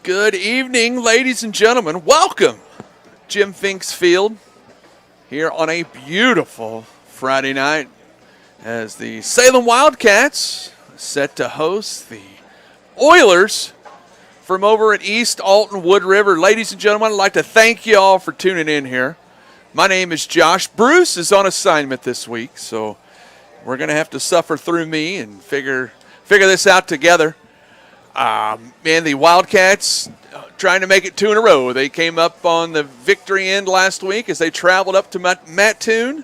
Good evening, ladies and gentlemen. Welcome, Jim Finks Field, here on a beautiful Friday night as the Salem Wildcats set to host the Oilers from over at East Alton Wood River. Ladies and gentlemen, I'd like to thank you all for tuning in here. My name is Josh. Bruce is on assignment this week, so we're going to have to suffer through me and figure this out together. The Wildcats trying to make it two in a row. They came up on the victory end last week as they traveled up to Mattoon.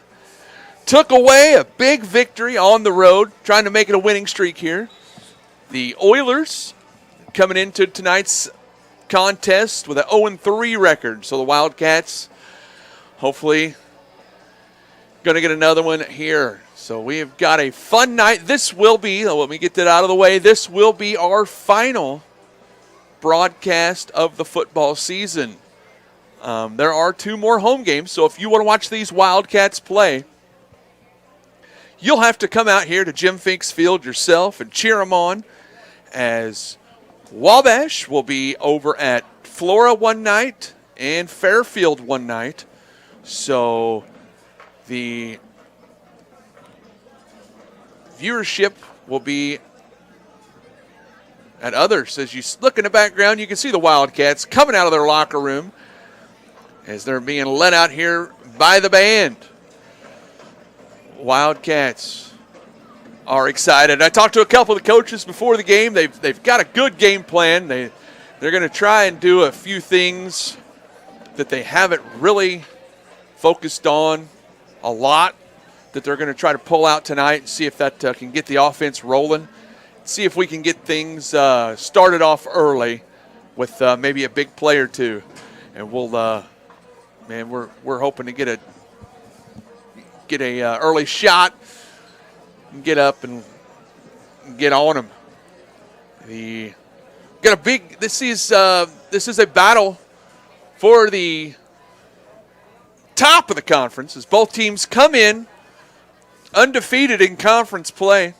Took away a big victory on the road, trying to make it a winning streak here. The Oilers coming into tonight's contest with an 0-3 record. So the Wildcats hopefully going to get another one here. So we have got a fun night. This will be, let me get that out of the way, this will be our final broadcast of the football season. There are two more home games, so if you want to watch these Wildcats play, you'll have to come out here to Jim Finks Field yourself and cheer them on, as Wabash will be over at Flora one night and Fairfield one night. So the viewership will be at others. As you look in the background, you can see the Wildcats coming out of their locker room as they're being led out here by the band. Wildcats are excited. I talked to a couple of the coaches before the game. They've got a good game plan. They're going to try and do a few things that they haven't really focused on a lot, that they're going to try to pull out tonight and see if that can get the offense rolling. See if we can get things started off early with maybe a big play or two. And we're hoping to get a early shot and get up and get on them. This is a battle for the top of the conference as both teams come in undefeated in conference play.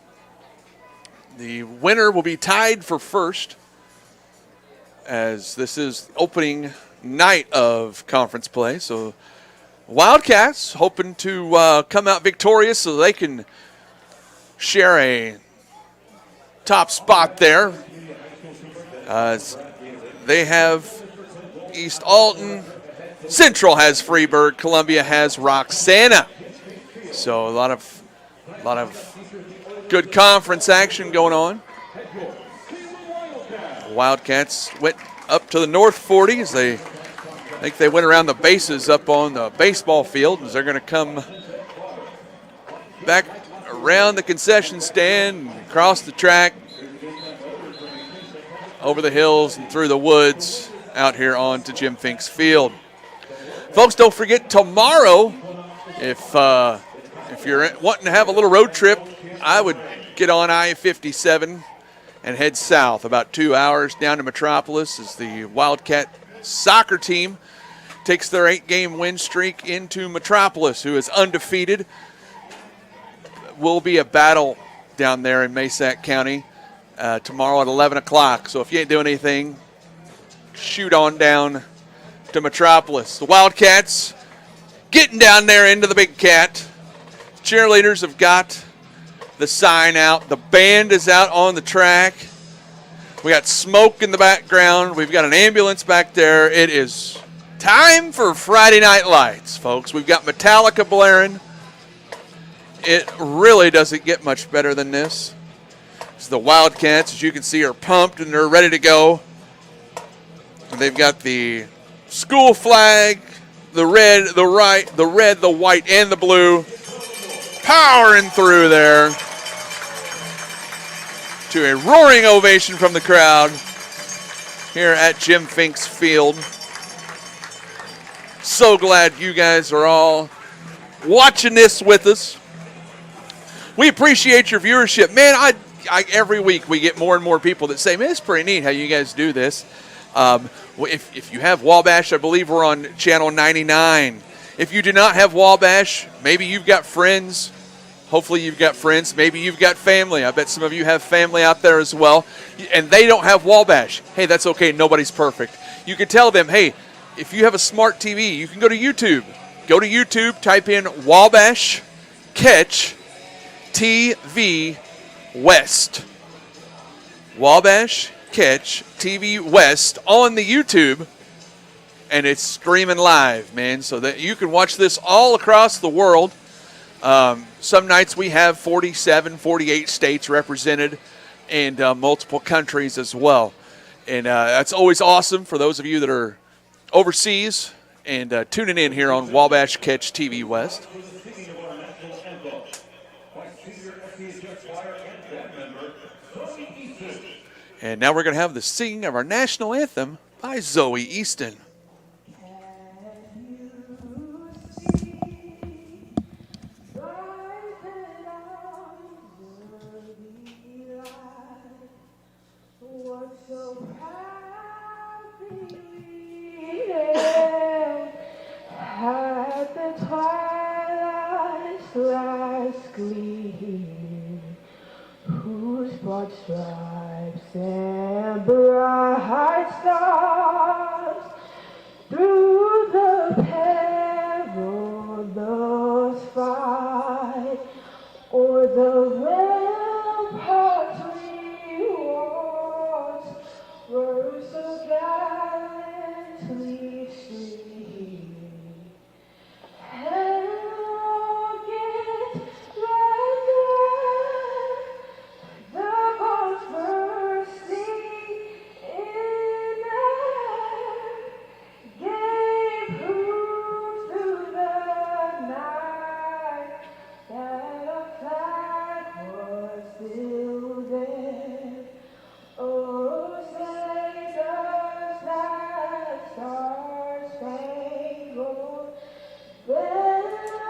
The winner will be tied for first, as this is opening night of conference play. So Wildcats hoping to come out victorious so they can share a top spot there. They have East Alton, Central has Freeburg, Columbia has Roxana. So a lot of good conference action going on. The Wildcats went up to the North 40s. I think they went around the bases up on the baseball field, as they're going to come back around the concession stand, across the track, over the hills and through the woods, out here onto Jim Finks Field. Folks, don't forget tomorrow, if you're wanting to have a little road trip, I would get on I-57 and head south about 2 hours down to Metropolis as the Wildcat soccer team takes their 8-game win streak into Metropolis, who is undefeated. Will be a battle down there in Massac County tomorrow at 11 o'clock. So if you ain't doing anything, shoot on down to Metropolis. The Wildcats getting down there into the Big Cat. Cheerleaders have got the sign out. The band is out on the track. We got smoke in the background. We've got an ambulance back there. It is time for Friday Night Lights, folks. We've got Metallica blaring. It really doesn't get much better than this. So the Wildcats, as you can see, are pumped and they're ready to go. They've got the school flag, the red, the white, and the blue, powering through there to a roaring ovation from the crowd here at Jim Finks Field. So glad you guys are all watching this with us. We appreciate your viewership. Man, every week we get more and more people that say, man, it's pretty neat how you guys do this. If you have Wabash, I believe we're on channel 99. If you do not have Wabash, maybe you've got friends Hopefully you've got friends. Maybe you've got family. I bet some of you have family out there as well. And they don't have Wabash. Hey, that's okay. Nobody's perfect. You can tell them, hey, if you have a smart TV, you can go to YouTube. Go to YouTube, type in Wabash Catch TV West. Wabash Catch TV West on the YouTube. And it's streaming live, man, so that you can watch this all across the world. Some nights we have 47, 48 states represented and multiple countries as well. And that's always awesome for those of you that are overseas and tuning in here on Wabash Catch TV West. And now we're going to have the singing of our national anthem by Zoe Easton. At the twilight's last gleam, whose broad stripes and bright stars through the perilous fight o'er the ramparts we watched were so gallantly streamed. And rocket like the bombs bursting in air gave proof through the night that a flag was still there. Oh, say does that star-spangled banner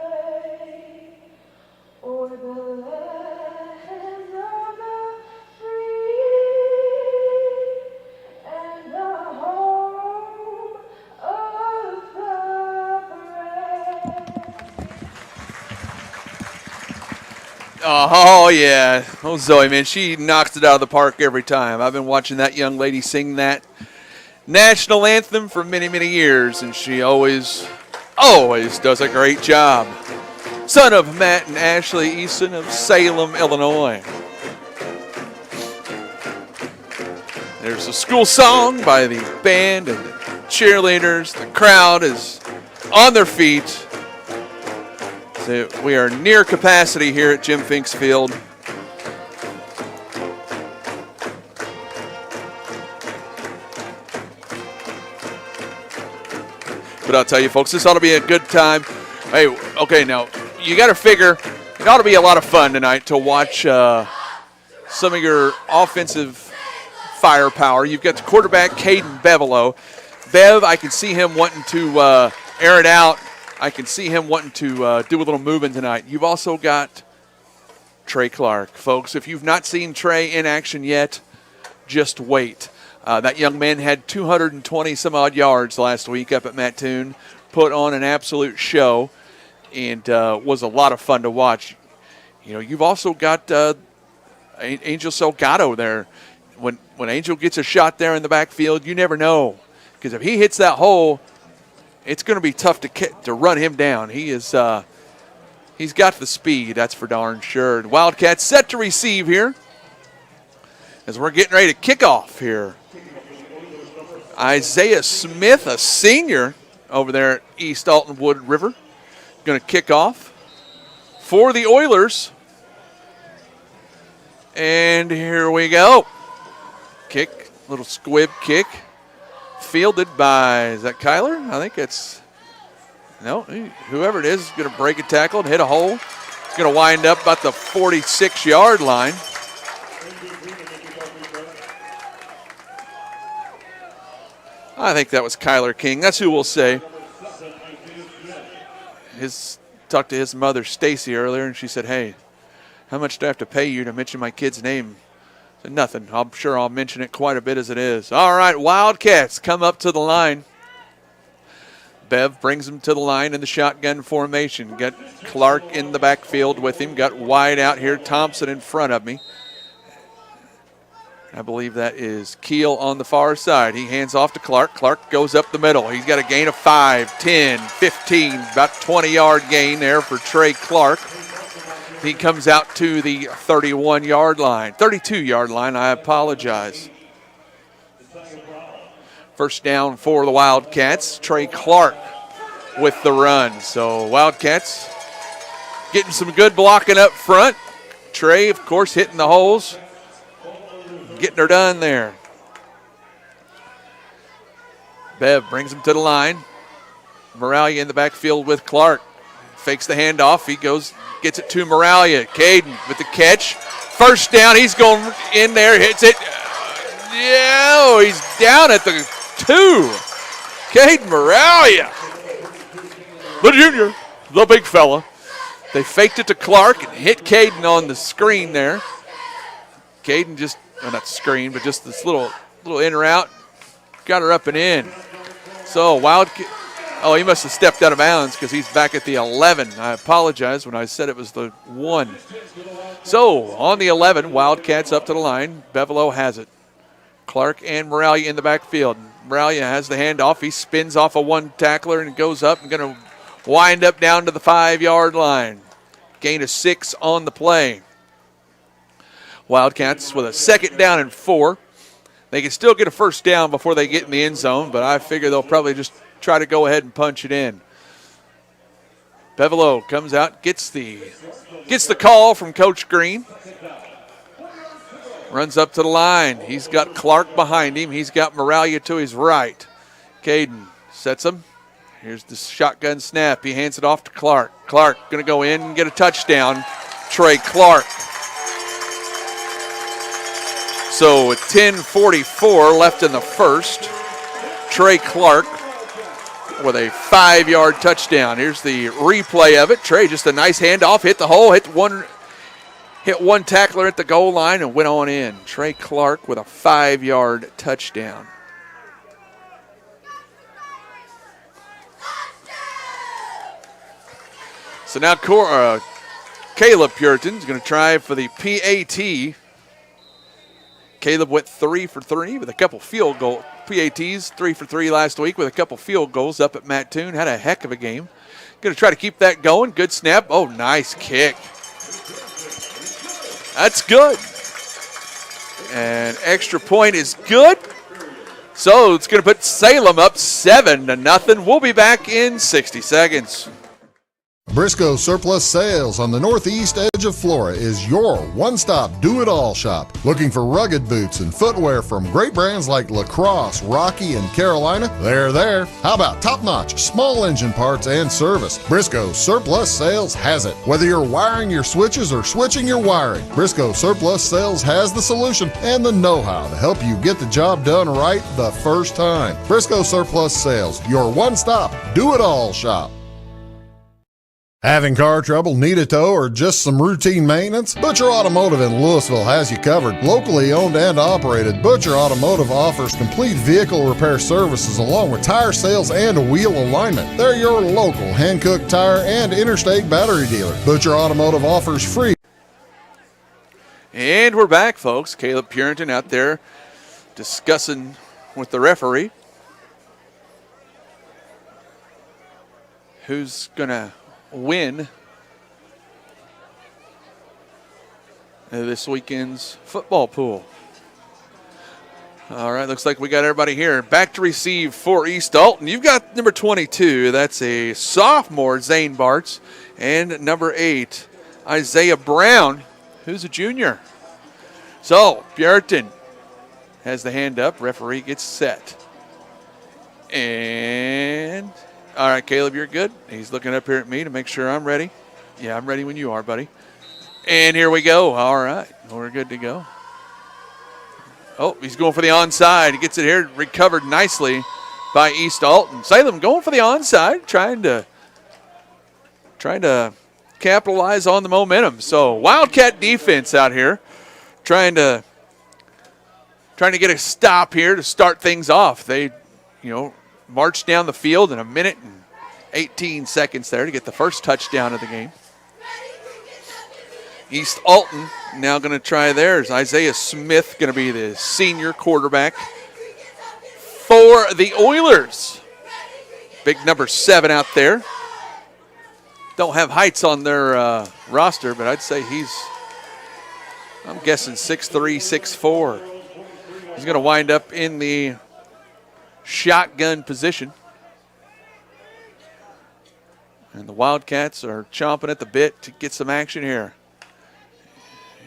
wave o'er the land of the free and the home of the brave. Oh, yeah. Oh, Zoe, man, she knocks it out of the park every time. I've been watching that young lady sing that national anthem for many, many years, and she always does a great job. Son of Matt and Ashley Easton of Salem, Illinois. There's a school song by the band and the cheerleaders. The crowd is on their feet. So we are near capacity here at Jim Finks Field. But I'll tell you, folks, this ought to be a good time. Hey, okay, now, you got to figure it ought to be a lot of fun tonight to watch some of your offensive firepower. You've got the quarterback, Caden Bevelo. Bev, I can see him wanting to air it out. I can see him wanting to do a little moving tonight. You've also got Trey Clark. Folks, if you've not seen Trey in action yet, just wait. That young man had 220-some-odd yards last week up at Mattoon, put on an absolute show, and was a lot of fun to watch. You know, you've also got Angel Salgado there. When Angel gets a shot there in the backfield, you never know, because if he hits that hole, it's going to be tough to run him down. He's got the speed, that's for darn sure. And Wildcats set to receive here as we're getting ready to kick off here. Isaiah Smith, a senior over there at East Altonwood River, going to kick off for the Oilers. And here we go. Kick, little squib kick. Fielded by, is that Kyler? I think it's, no, whoever it is going to break a tackle and hit a hole. It's going to wind up about the 46-yard line. I think that was Kyler King. That's who we'll say. Talked to his mother, Stacy, earlier, and she said, hey, how much do I have to pay you to mention my kid's name? I said, nothing. I'm sure I'll mention it quite a bit as it is. All right, Wildcats come up to the line. Bev brings him to the line in the shotgun formation. Got Clark in the backfield with him. Got wide out here. Thompson in front of me. I believe that is Keel on the far side. He hands off to Clark. Clark goes up the middle. He's got a gain of 5, 10, 15, about 20-yard gain there for Trey Clark. He comes out to the 31-yard line, 32-yard line, I apologize. First down for the Wildcats. Trey Clark with the run. So Wildcats getting some good blocking up front. Trey, of course, hitting the holes. Getting her done there. Bev brings him to the line. Moralia in the backfield with Clark. Fakes the handoff. He goes, gets it to Moralia. Caden with the catch. First down. He's going in there, hits it. Yeah, he's down at the 2. Caden Moralia. The junior, the big fella. They faked it to Clark and hit Caden on the screen there. Caden just, well, not screen, but just this little in or out. Got her up and in. So he must have stepped out of bounds because he's back at the 11. I apologize when I said it was the 1. So on the 11, Wildcats up to the line. Bevelo has it. Clark and Moralia in the backfield. Moralia has the handoff. He spins off a one tackler and goes up and going to wind up down to the 5-yard line. Gain of 6 on the play. Wildcats with a 2nd down and 4. They can still get a first down before they get in the end zone, but I figure they'll probably just try to go ahead and punch it in. Bevelo comes out, gets the call from Coach Green. Runs up to the line. He's got Clark behind him. He's got Moralia to his right. Caden sets him. Here's the shotgun snap. He hands it off to Clark. Clark going to go in and get a touchdown. Trey Clark. So with 10:44 left in the first, Trey Clark with a 5-yard touchdown. Here's the replay of it. Trey, just a nice handoff, hit the hole, hit one tackler at the goal line and went on in. Trey Clark with a 5-yard touchdown. So now Caleb Puritan's going to try for the PAT. Caleb went 3 for 3 with a couple field goal PATs, 3 for 3 last week with a couple field goals up at Mattoon. Had a heck of a game. Going to try to keep that going. Good snap. Oh, nice kick. That's good. And extra point is good. So it's going to put Salem up 7-0. We'll be back in 60 seconds. Briscoe Surplus Sales on the northeast edge of Flora is your one-stop do-it-all shop. Looking for rugged boots and footwear from great brands like Lacrosse, Rocky, and Carolina? They're there. How about top-notch small engine parts and service? Briscoe Surplus Sales has it. Whether you're wiring your switches or switching your wiring, Briscoe Surplus Sales has the solution and the know-how to help you get the job done right the first time. Briscoe Surplus Sales, your one-stop do-it-all shop. Having car trouble, need a tow, or just some routine maintenance? Butcher Automotive in Louisville has you covered. Locally owned and operated, Butcher Automotive offers complete vehicle repair services along with tire sales and wheel alignment. They're your local Hankook tire and interstate battery dealer. Butcher Automotive offers free. And we're back, folks. Caleb Puritan out there discussing with the referee who's going to win this weekend's football pool. All right, looks like we got everybody here. Back to receive for East Alton. You've got number 22. That's a sophomore, Zane Bartz. And number 8, Isaiah Brown, who's a junior. So, Puritan has the hand up. Referee gets set. And all right, Caleb, you're good. He's looking up here at me to make sure I'm ready. Yeah, I'm ready when you are, buddy. And here we go. All right, we're good to go. Oh, he's going for the onside. He gets it here, recovered nicely by East Alton. Salem going for the onside, trying to capitalize on the momentum. So Wildcat defense out here, trying to get a stop here to start things off. They, march down the field in a minute and 18 seconds there to get the first touchdown of the game. East Alton now going to try theirs. Isaiah Smith going to be the senior quarterback for the Oilers. Big number 7 out there. Don't have heights on their roster, but I'd say I'm guessing 6'3", 6'4". He's going to wind up in the shotgun position. And the Wildcats are chomping at the bit to get some action here.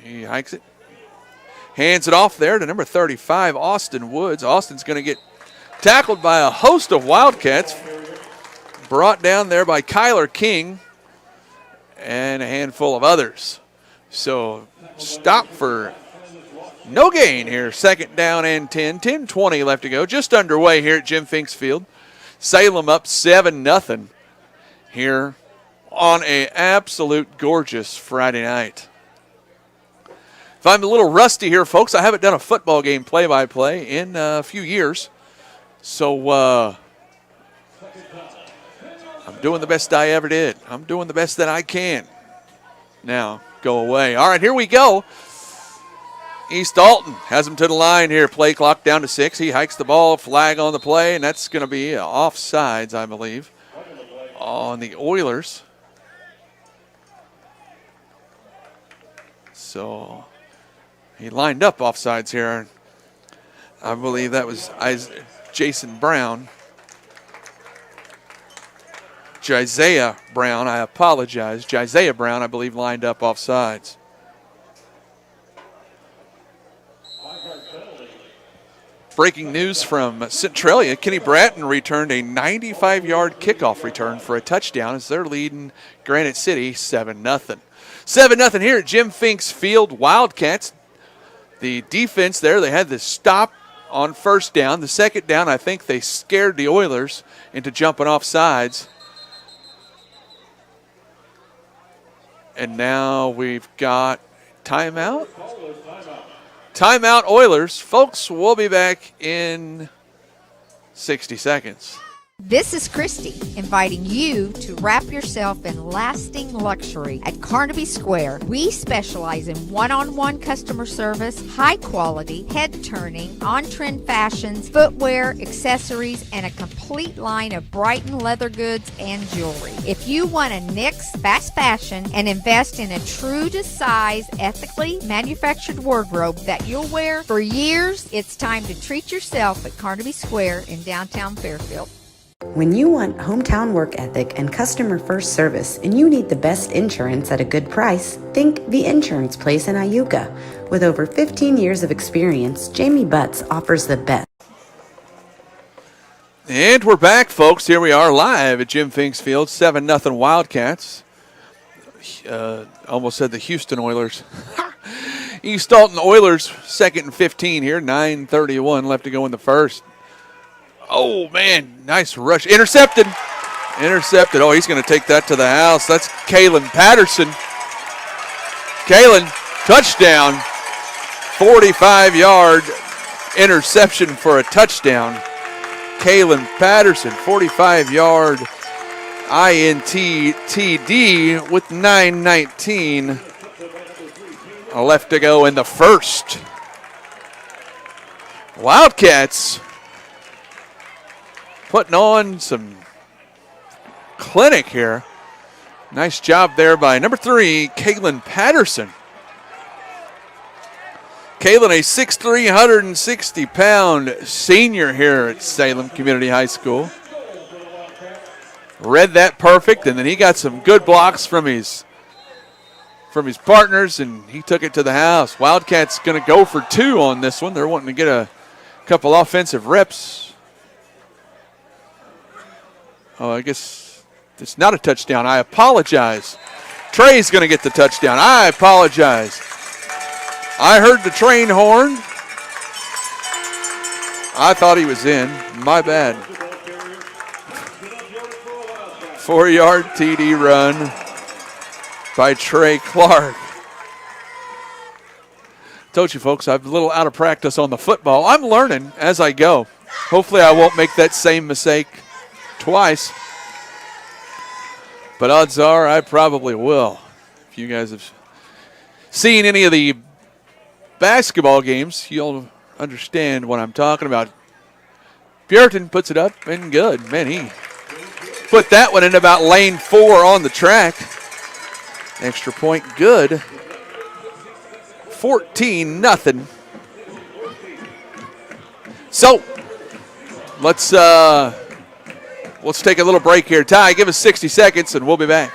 He hikes it. Hands it off there to number 35, Austin Woods. Austin's going to get tackled by a host of Wildcats. Brought down there by Kyler King and a handful of others. So stop for no gain here. 2nd down and 10. 10:20 left to go. Just underway here at Jim Finks Field. Salem up 7-0 here on an absolute gorgeous Friday night. If I'm a little rusty here, folks, I haven't done a football game play-by-play in a few years. So I'm doing the best I ever did. I'm doing the best that I can. Now, go away. All right, here we go. East Alton has him to the line here. Play clock down to 6. He hikes the ball, flag on the play, and that's going to be offsides, I believe, on the Oilers. So he lined up offsides here. I believe that was Jason Brown. Jisiah Brown, I apologize. Jisiah Brown, I believe, lined up offsides. Breaking news from Centralia, Kenny Bratton returned a 95-yard kickoff return for a touchdown as they're leading Granite City 7-0. 7-0 here at Jim Finks Field. Wildcats, the defense there, they had the stop on 1st down. The 2nd down, I think they scared the Oilers into jumping off sides. And now we've got timeout. Timeout Oilers. Folks, we'll be back in 60 seconds. This is Christy inviting you to wrap yourself in lasting luxury at Carnaby Square. We specialize in one-on-one customer service, high quality, head-turning, on-trend fashions, footwear, accessories, and a complete line of Brighton leather goods and jewelry. If you want to nix fast fashion and invest in a true-to-size, ethically manufactured wardrobe that you'll wear for years, it's time to treat yourself at Carnaby Square in downtown Fairfield. When you want hometown work ethic and customer first service and you need the best insurance at a good price, think The Insurance Place in Iuka. With over 15 years of experience, Jamie Butts offers the best. And we're back, folks. Here we are live at Jim Finks Field, 7-0 Wildcats. Almost said the Houston Oilers. East Alton Oilers, 2nd and 15 here, 9:31 left to go in the first. Oh, man, nice rush. Intercepted. Oh, he's going to take that to the house. That's Kalen Patterson. Kalen, touchdown. 45-yard interception for a touchdown. Kalen Patterson, 45-yard INT TD with 9:19 left to go in the first. Wildcats putting on some clinic here. Nice job there by number 3, Kalen Patterson. Kalen, a 6'3", 160-pound senior here at Salem Community High School. Read that perfect, and then he got some good blocks from his partners, and he took it to the house. Wildcats going to go for 2 on this one. They're wanting to get a couple offensive reps. Oh, I guess it's not a touchdown. I apologize. Trey's going to get the touchdown. I apologize. I heard the train horn. I thought he was in. My bad. 4-yard TD run by Trey Clark. Told you, folks, I'm a little out of practice on the football. I'm learning as I go. Hopefully I won't make that same mistake twice. But odds are I probably will. If you guys have seen any of the basketball games, you'll understand what I'm talking about. Puritan puts it up and good. Man, he put that one in about lane 4 on the track. Extra point good. 14-0. So let's take a little break here. Ty, give us 60 seconds and we'll be back.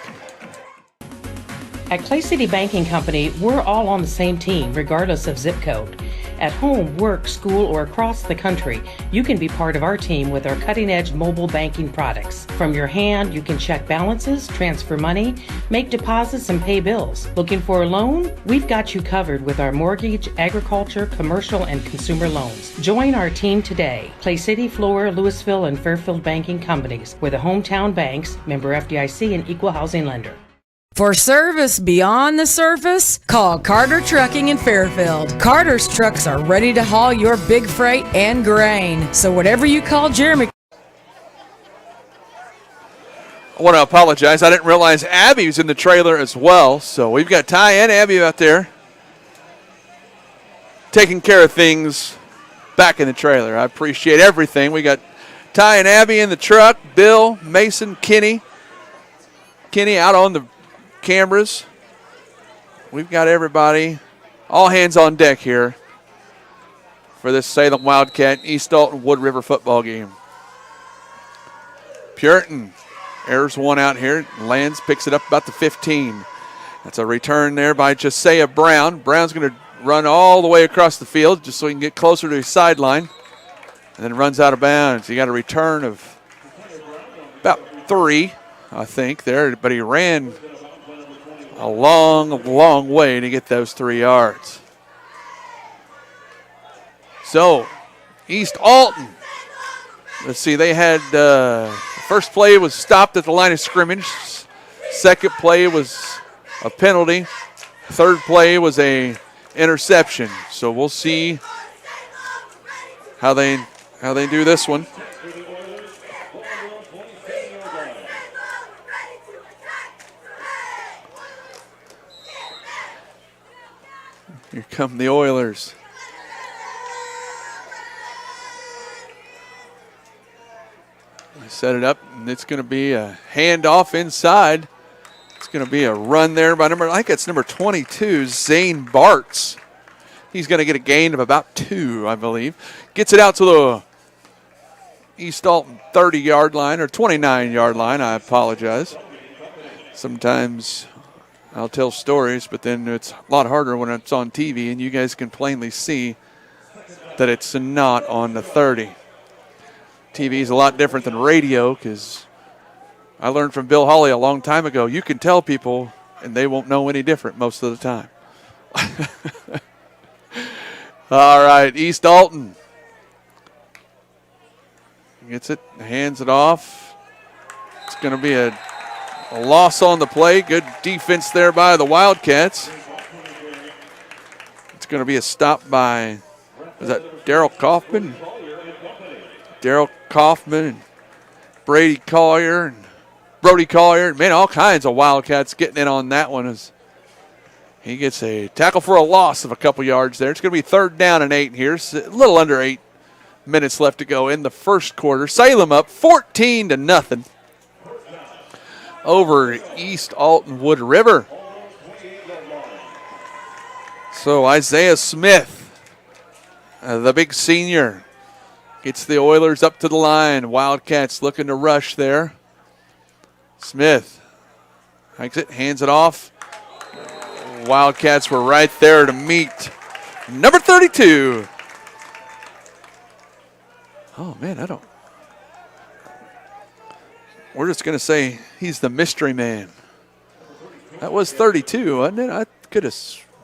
At Clay City Banking Company, we're all on the same team, regardless of zip code. At home, work, school, or across the country, you can be part of our team with our cutting-edge mobile banking products. From your hand, you can check balances, transfer money, make deposits, and pay bills. Looking for a loan? We've got you covered with our mortgage, agriculture, commercial, and consumer loans. Join our team today. Clay City, Flora, Louisville, and Fairfield Banking Companies. We're the hometown banks, member FDIC, and equal housing lender. For service beyond the surface, call Carter Trucking in Fairfield. Carter's trucks are ready to haul your big freight and grain. So whatever you call Jeremy. I want to apologize. I didn't realize Abby was in the trailer as well. So we've got Ty and Abby out there taking care of things back in the trailer. I appreciate everything. We got Ty and Abby in the truck, Bill, Mason, Kenny out on the cameras. We've got everybody, all hands on deck here for this Salem Wildcat East Dalton Wood River football game. Puritan airs one out here. Lands, picks it up about the 15. That's a return there by Josiah Brown. Brown's going to run all the way across the field just so he can get closer to his sideline. And then runs out of bounds. He got a return of about 3, I think, there. But he ran a long way to get those 3 yards. So, East Alton, let's see, they had first play was stopped at the line of scrimmage. Second play was a penalty. Third play was a interception. So we'll see how they do this one. Here come the Oilers. They set it up, and it's going to be a handoff inside. It's going to be a run there by I think it's number 22, Zane Bartz. He's going to get a gain of about 2, I believe. Gets it out to the East Dalton 30-yard line, or 29-yard line. I apologize. Sometimes I'll tell stories, but then it's a lot harder when it's on TV, and you guys can plainly see that it's not on the 30. TV is a lot different than radio, because I learned from Bill Hawley a long time ago, you can tell people, and they won't know any different most of the time. All right, East Dalton gets it, hands it off. It's going to be a loss on the play. Good defense there by the Wildcats. It's going to be a stop by, is that Daryl Kaufman? Daryl Kaufman and Brody Collier. Man, all kinds of Wildcats getting in on that one as he gets a tackle for a loss of a couple yards there. It's going to be 3rd down and 8 here. A little under 8 minutes left to go in the first quarter. Salem up 14-0 over East Alton Wood River. So Isaiah Smith, the big senior, gets the Oilers up to the line. Wildcats looking to rush there. Smith hikes it, hands it off. Wildcats were right there to meet number 32. Oh, man, we're just going to say he's the mystery man. That was 32, wasn't it? I could have,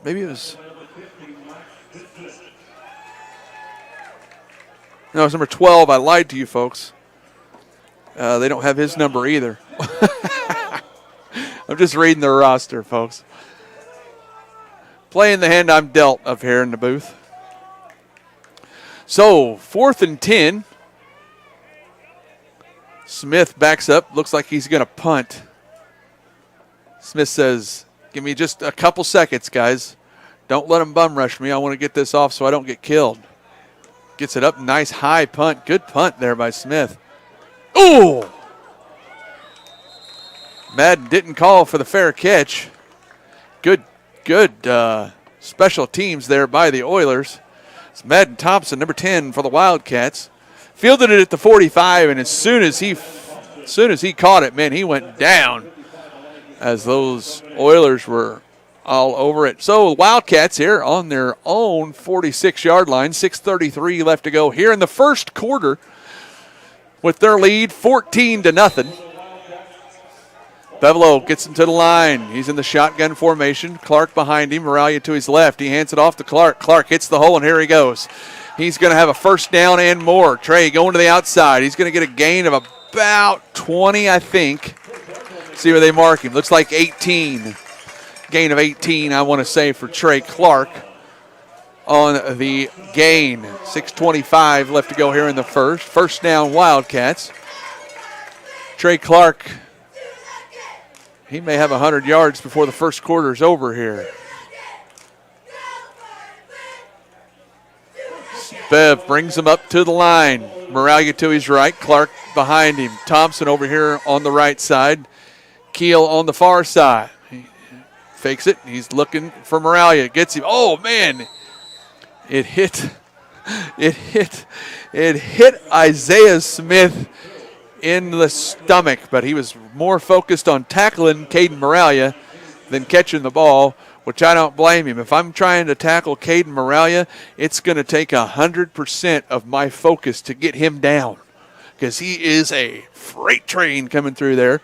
maybe it was. No, it's number 12. I lied to you folks. They don't have his number either. I'm just reading the roster, folks. Playing the hand I'm dealt up here in the booth. So, 4th and 10 Smith backs up. Looks like he's going to punt. Smith says, give me just a couple seconds, guys. Don't let them bum rush me. I want to get this off so I don't get killed. Gets it up. Nice high punt. Good punt there by Smith. Ooh! Madden didn't call for the fair catch. Good special teams there by the Oilers. It's Madden Thompson, number 10 for the Wildcats. Fielded it at the 45, and as soon as he caught it, man, he went down as those Oilers were all over it. So Wildcats here on their own 46-yard line, 6:33 left to go here in the first quarter with their lead 14-0. Bevelo gets him to the line. He's in the shotgun formation. Clark behind him. Moralia to his left. He hands it off to Clark. Clark hits the hole, and here he goes. He's going to have a first down and more. Trey going to the outside. He's going to get a gain of about 20, I think. See where they mark him. Looks like 18. Gain of 18, I want to say, for Trey Clark on the gain. 6:25 left to go here in the first. First down, Wildcats. Trey Clark, he may have 100 yards before the first quarter is over here. Bev brings him up to the line. Moralia to his right. Clark behind him. Thompson over here on the right side. Keel on the far side. He fakes it. He's looking for Moralia. Gets him. Oh, man. It hit Isaiah Smith in the stomach, but he was more focused on tackling Caden Moralia than catching the ball, which I don't blame him. If I'm trying to tackle Caden Moralia, it's going to take 100% of my focus to get him down because he is a freight train coming through there.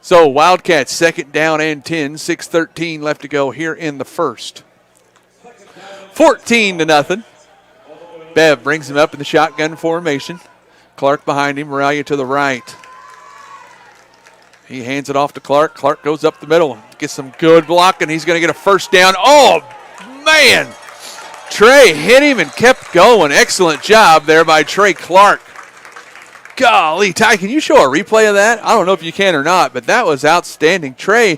So Wildcats second down and 10, 6:13 left to go here in the first. 14-0. Bev brings him up in the shotgun formation. Clark behind him, Moralia to the right. He hands it off to Clark. Clark goes up the middle, gets some good blocking. He's going to get a first down. Oh, man. Trey hit him and kept going. Excellent job there by Trey Clark. Golly, Ty, can you show a replay of that? I don't know if you can or not, but that was outstanding. Trey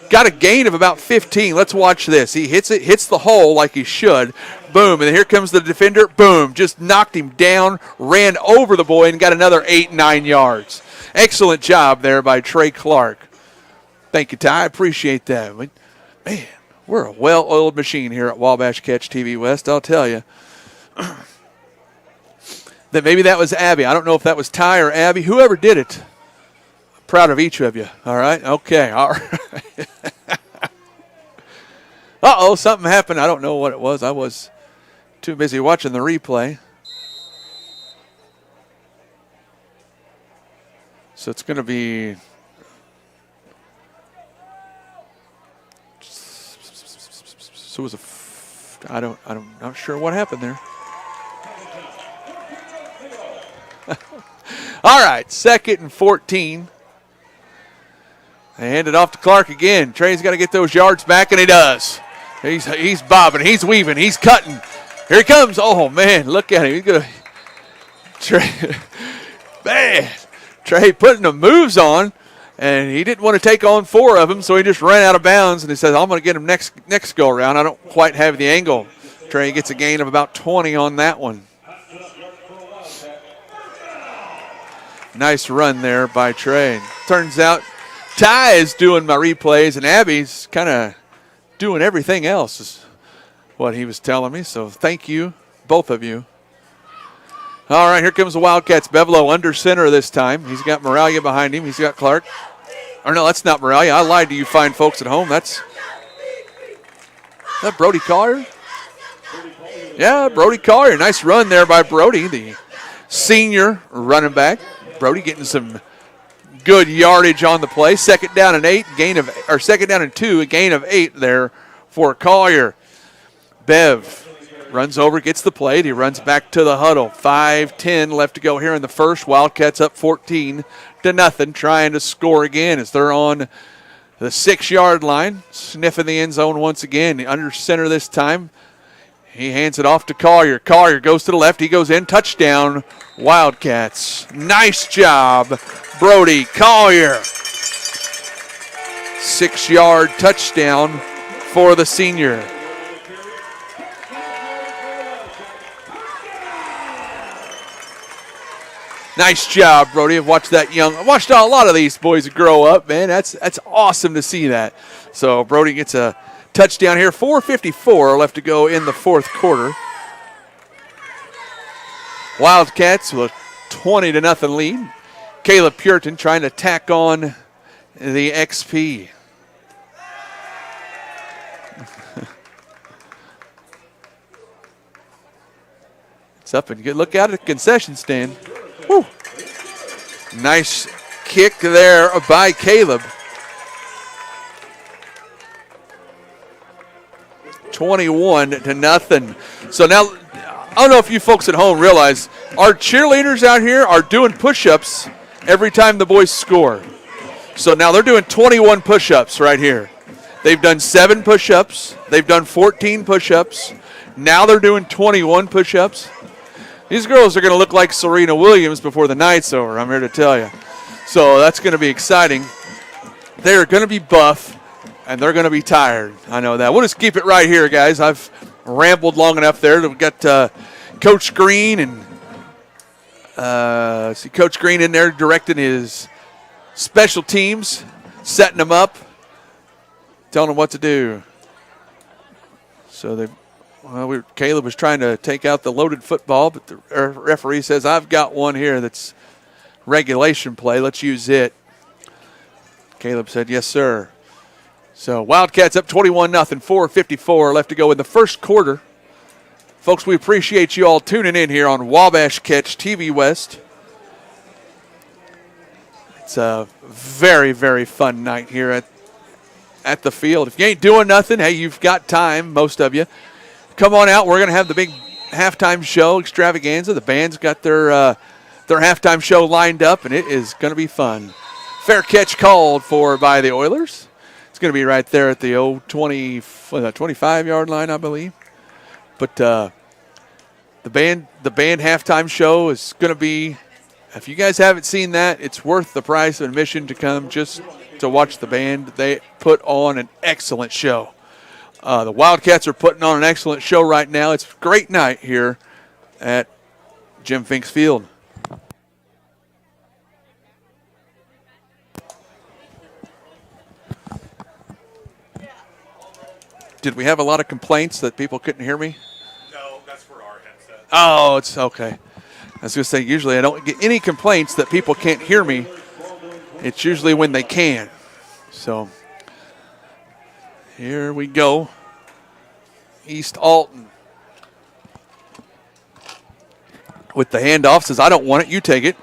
got a gain of about 15. Let's watch this. He hits it, hits the hole like he should. Boom, and here comes the defender. Boom, just knocked him down, ran over the boy, and got another 8-9 yards. Excellent job there by Trey Clark. Thank you, Ty. I appreciate that. Man, we're a well-oiled machine here at Wabash Catch TV West, I'll tell you. That maybe that was Abby. I don't know if that was Ty or Abby. Whoever did it, I'm proud of each of you. All right? Okay. All right. Uh-oh, something happened. I don't know what it was. I was too busy watching the replay. So it's going to be so it was I'm not sure what happened there. All right, second and 14. They hand it off to Clark again. Trey's got to get those yards back, and he does. He's bobbing, he's weaving, he's cutting. Here he comes. Oh, man, look at him. He's going to Trey. Man, Trey putting the moves on, and he didn't want to take on four of them, so he just ran out of bounds, and he says, I'm going to get him next go-around. I don't quite have the angle. Trey gets a gain of about 20 on that one. Nice run there by Trey. Turns out Ty is doing my replays, and Abby's kind of doing everything else is what he was telling me. So thank you, both of you. All right, here comes the Wildcats. Bevelo under center this time. He's got Moralia behind him. He's got Clark. Or no, that's not Moralia. I lied to you fine folks at home. That's that Brody Collier? Yeah, Brody Collier. Nice run there by Brody, the senior running back. Brody getting some good yardage on the play. Second down and 2, a gain of 8 there for Collier. Bev runs over, gets the plate. He runs back to the huddle. 5:10 left to go here in the first. Wildcats up 14-0, trying to score again as they're on the 6-yard line, sniffing the end zone once again. Under center this time. He hands it off to Collier. Collier goes to the left. He goes in. Touchdown, Wildcats. Nice job, Brody Collier. 6-yard touchdown for the senior. Nice job, Brody. I've watched that I watched a lot of these boys grow up, man. That's awesome to see that. So Brody gets a touchdown here. 4:54 left to go in the fourth quarter. Wildcats with a 20-0 lead. Caleb Puritan trying to tack on the XP. It's up and good. Look out at the concession stand. Woo. Nice kick there by Caleb. 21-0. So now, I don't know if you folks at home realize, our cheerleaders out here are doing push-ups every time the boys score. So now they're doing 21 push-ups right here. They've done 7 push-ups. They've done 14 push-ups. Now they're doing 21 push-ups. These girls are going to look like Serena Williams before the night's over, I'm here to tell you. So that's going to be exciting. They're going to be buff, and they're going to be tired. I know that. We'll just keep it right here, guys. I've rambled long enough there. We've got Coach Green and see Coach Green in there directing his special teams, setting them up, telling them what to do. So Caleb was trying to take out the loaded football, but the referee says, I've got one here that's regulation play. Let's use it. Caleb said, yes, sir. So Wildcats up 21-0, 4:54 left to go in the first quarter. Folks, we appreciate you all tuning in here on Wabash Catch TV West. It's a very, very fun night here at the field. If you ain't doing nothing, hey, you've got time, most of you. Come on out. We're going to have the big halftime show extravaganza. The band's got their halftime show lined up, and it is going to be fun. Fair catch called for by the Oilers. It's going to be right there at the old 25-yard line, I believe. But the band halftime show is going to be, if you guys haven't seen that, it's worth the price of admission to come just to watch the band. They put on an excellent show. The Wildcats are putting on an excellent show right now. It's a great night here at Jim Finks Field. Did we have a lot of complaints that people couldn't hear me? No, that's for our headset. Oh, it's okay. I was going to say, usually I don't get any complaints that people can't hear me. It's usually when they can. So here we go. East Alton with the handoff says, I don't want it, you take it.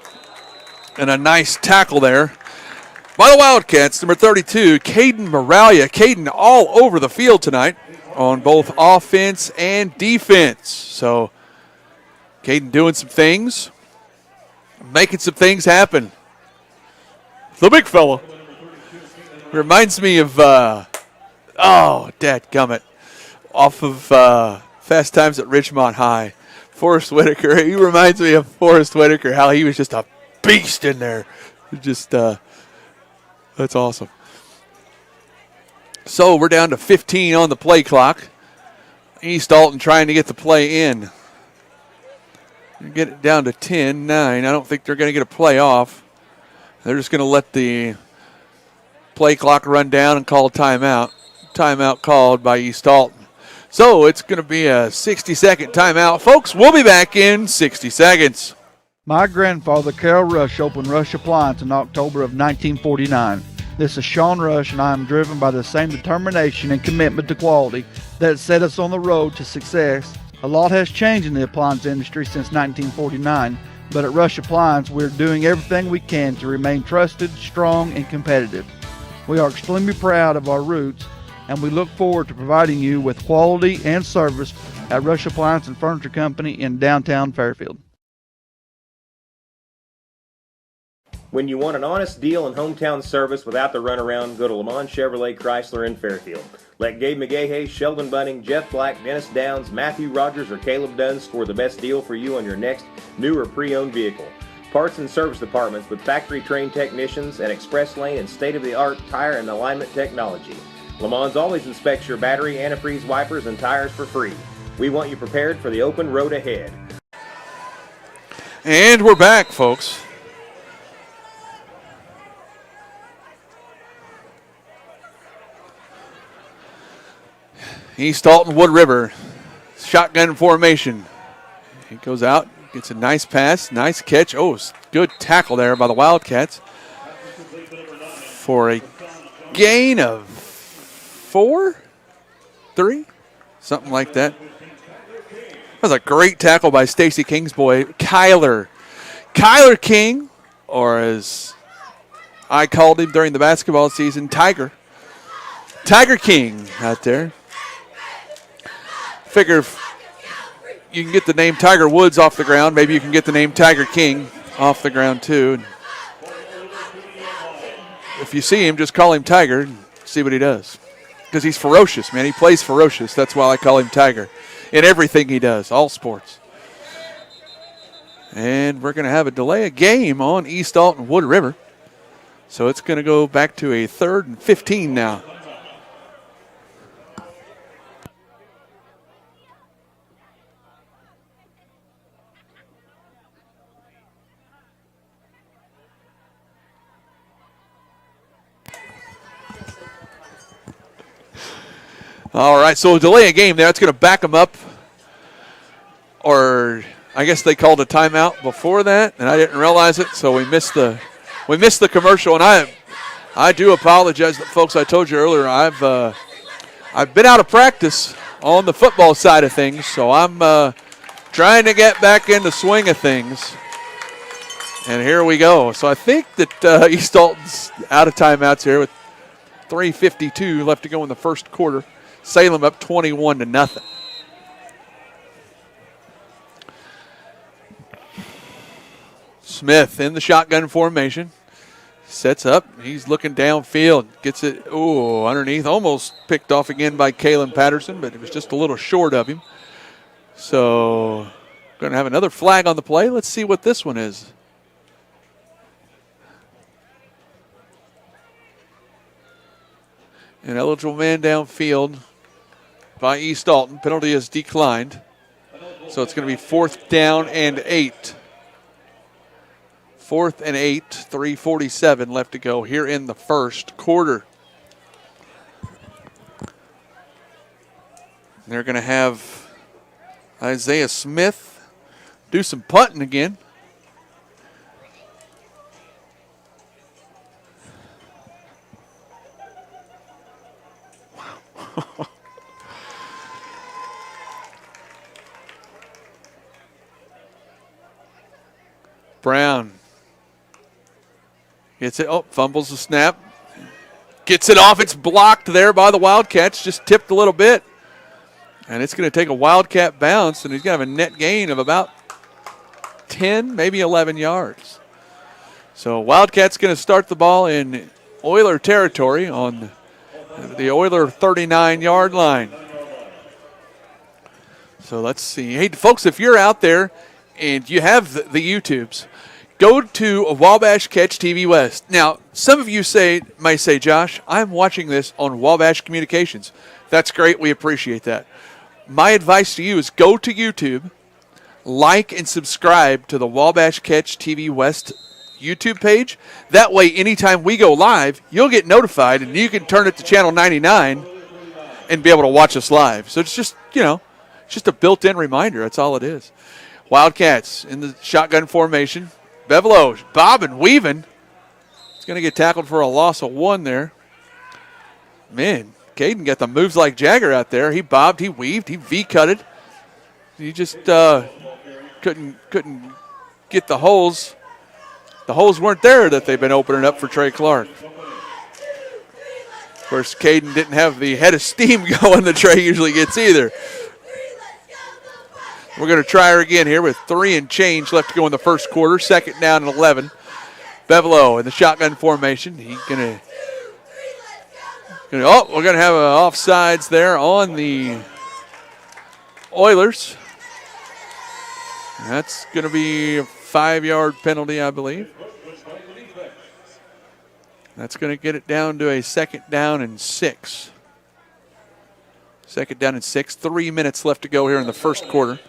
And a nice tackle there by the Wildcats, number 32, Caden Moralia. Caden all over the field tonight on both offense and defense. So Caden doing some things, making some things happen. The big fella. Reminds me of, dadgummit, off of Fast Times at Ridgemont High. Forrest Whitaker. He reminds me of Forrest Whitaker, how he was just a beast in there. Just, that's awesome. So we're down to 15 on the play clock. East Alton trying to get the play in. Get it down to 10-9. I don't think they're going to get a play off. They're just going to let the play clock run down and call a timeout. Timeout called by East Alton. So it's going to be a 60-second timeout. Folks, we'll be back in 60 seconds. My grandfather, Carol Rush, opened Rush Appliance in October of 1949. This is Sean Rush, and I am driven by the same determination and commitment to quality that set us on the road to success. A lot has changed in the appliance industry since 1949, but at Rush Appliance, we're doing everything we can to remain trusted, strong, and competitive. We are extremely proud of our roots, and we look forward to providing you with quality and service at Rush Appliance and Furniture Company in downtown Fairfield. When you want an honest deal and hometown service without the runaround, go to Lamont Chevrolet Chrysler in Fairfield. Let Gabe McGahey, Sheldon Bunning, Jeff Black, Dennis Downs, Matthew Rogers, or Caleb Dunn score the best deal for you on your next new or pre-owned vehicle. Parts and service departments with factory-trained technicians and express lane and state-of-the-art tire and alignment technology. Lamont's always inspects your battery, antifreeze, wipers, and tires for free. We want you prepared for the open road ahead. And we're back, folks. East Alton Wood River, shotgun formation. He goes out, gets a nice pass, nice catch. Oh, good tackle there by the Wildcats for a gain of 3, something like that. That was a great tackle by Stacy King's boy, Kyler King, or as I called him during the basketball season, Tiger King out there. Figure if you can get the name Tiger Woods off the ground, maybe you can get the name Tiger King off the ground too. If you see him, just call him Tiger and see what he does. Because he's ferocious, man. He plays ferocious. That's why I call him Tiger in everything he does, all sports. And we're going to have a delay of game on East Alton Wood River. So it's going to go back to a 3rd and 15 now. All right, so delay a game there. It's going to back them up. Or I guess they called a timeout before that, and I didn't realize it, so we missed the commercial. And I do apologize, folks. I told you earlier I've been out of practice on the football side of things, so I'm trying to get back in the swing of things. And here we go. So I think that East Alton's out of timeouts here with 3:52 left to go in the first quarter. Salem up 21-0. Smith in the shotgun formation. Sets up. He's looking downfield. Gets it, underneath. Almost picked off again by Kalen Patterson, but it was just a little short of him. So, going to have another flag on the play. Let's see what this one is. An eligible man downfield by East Alton. Penalty is declined. So it's going to be 4th down and 8. 4th and 8, 3:47 left to go here in the first quarter. They're going to have Isaiah Smith do some punting again. Brown gets it. Oh, fumbles the snap. Gets it off. It's blocked there by the Wildcats. Just tipped a little bit. And it's going to take a Wildcat bounce, and he's going to have a net gain of about 10, maybe 11 yards. So Wildcats going to start the ball in Oiler territory on the Oiler 39-yard line. So let's see. Hey, folks, if you're out there and you have the YouTubes, go to Wabash Catch TV West. Now, some of you may say, Josh, I'm watching this on Wabash Communications. That's great. We appreciate that. My advice to you is go to YouTube, like and subscribe to the Wabash Catch TV West YouTube page. That way, anytime we go live, you'll get notified, and you can turn it to channel 99 and be able to watch us live. So it's just, just a built-in reminder. That's all it is. Wildcats in the shotgun formation. Bevelo bobbing, weaving. He's going to get tackled for a loss of 1 there. Man, Caden got the moves like Jagger out there. He bobbed, he weaved, he V-cutted. He just couldn't get the holes. The holes weren't there that they've been opening up for Trey Clark. Of course, Caden didn't have the head of steam going that Trey usually gets either. We're going to try her again here with 3 and change left to go in the first quarter. 2nd down and 11 Bevelo in the shotgun formation. He's we're gonna have offsides there on the Oilers. That's gonna be a 5-yard penalty, I believe. That's going to get it down to a 2nd down and 6. 2nd down and 6. 3 minutes left to go here in the first quarter.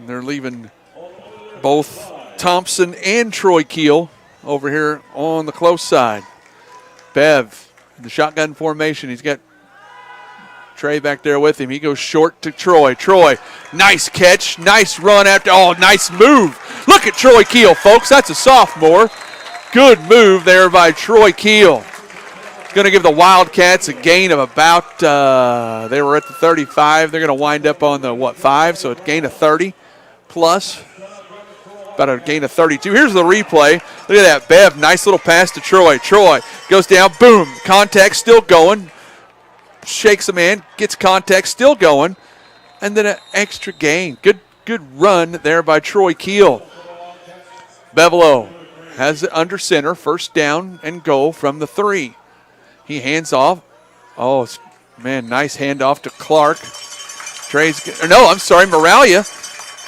They're leaving both Thompson and Troy Keel over here on the close side. Bev in the shotgun formation. He's got Trey back there with him. He goes short to Troy. Troy, nice catch, nice run after. Oh, nice move. Look at Troy Keel, folks. That's a sophomore. Good move there by Troy Keel. Going to give the Wildcats a gain of about, they were at the 35. They're going to wind up on the, 5? So a gain of 30 plus. About a gain of 32. Here's the replay. Look at that. Bev, nice little pass to Troy. Troy goes down. Boom. Contact still going. Shakes a man, gets contact, still going, and then an extra gain. Good run there by Troy Keel. Bevelo has it under center, 1st down and goal from the 3. He hands off. Oh, man, nice handoff to Clark. Moralia.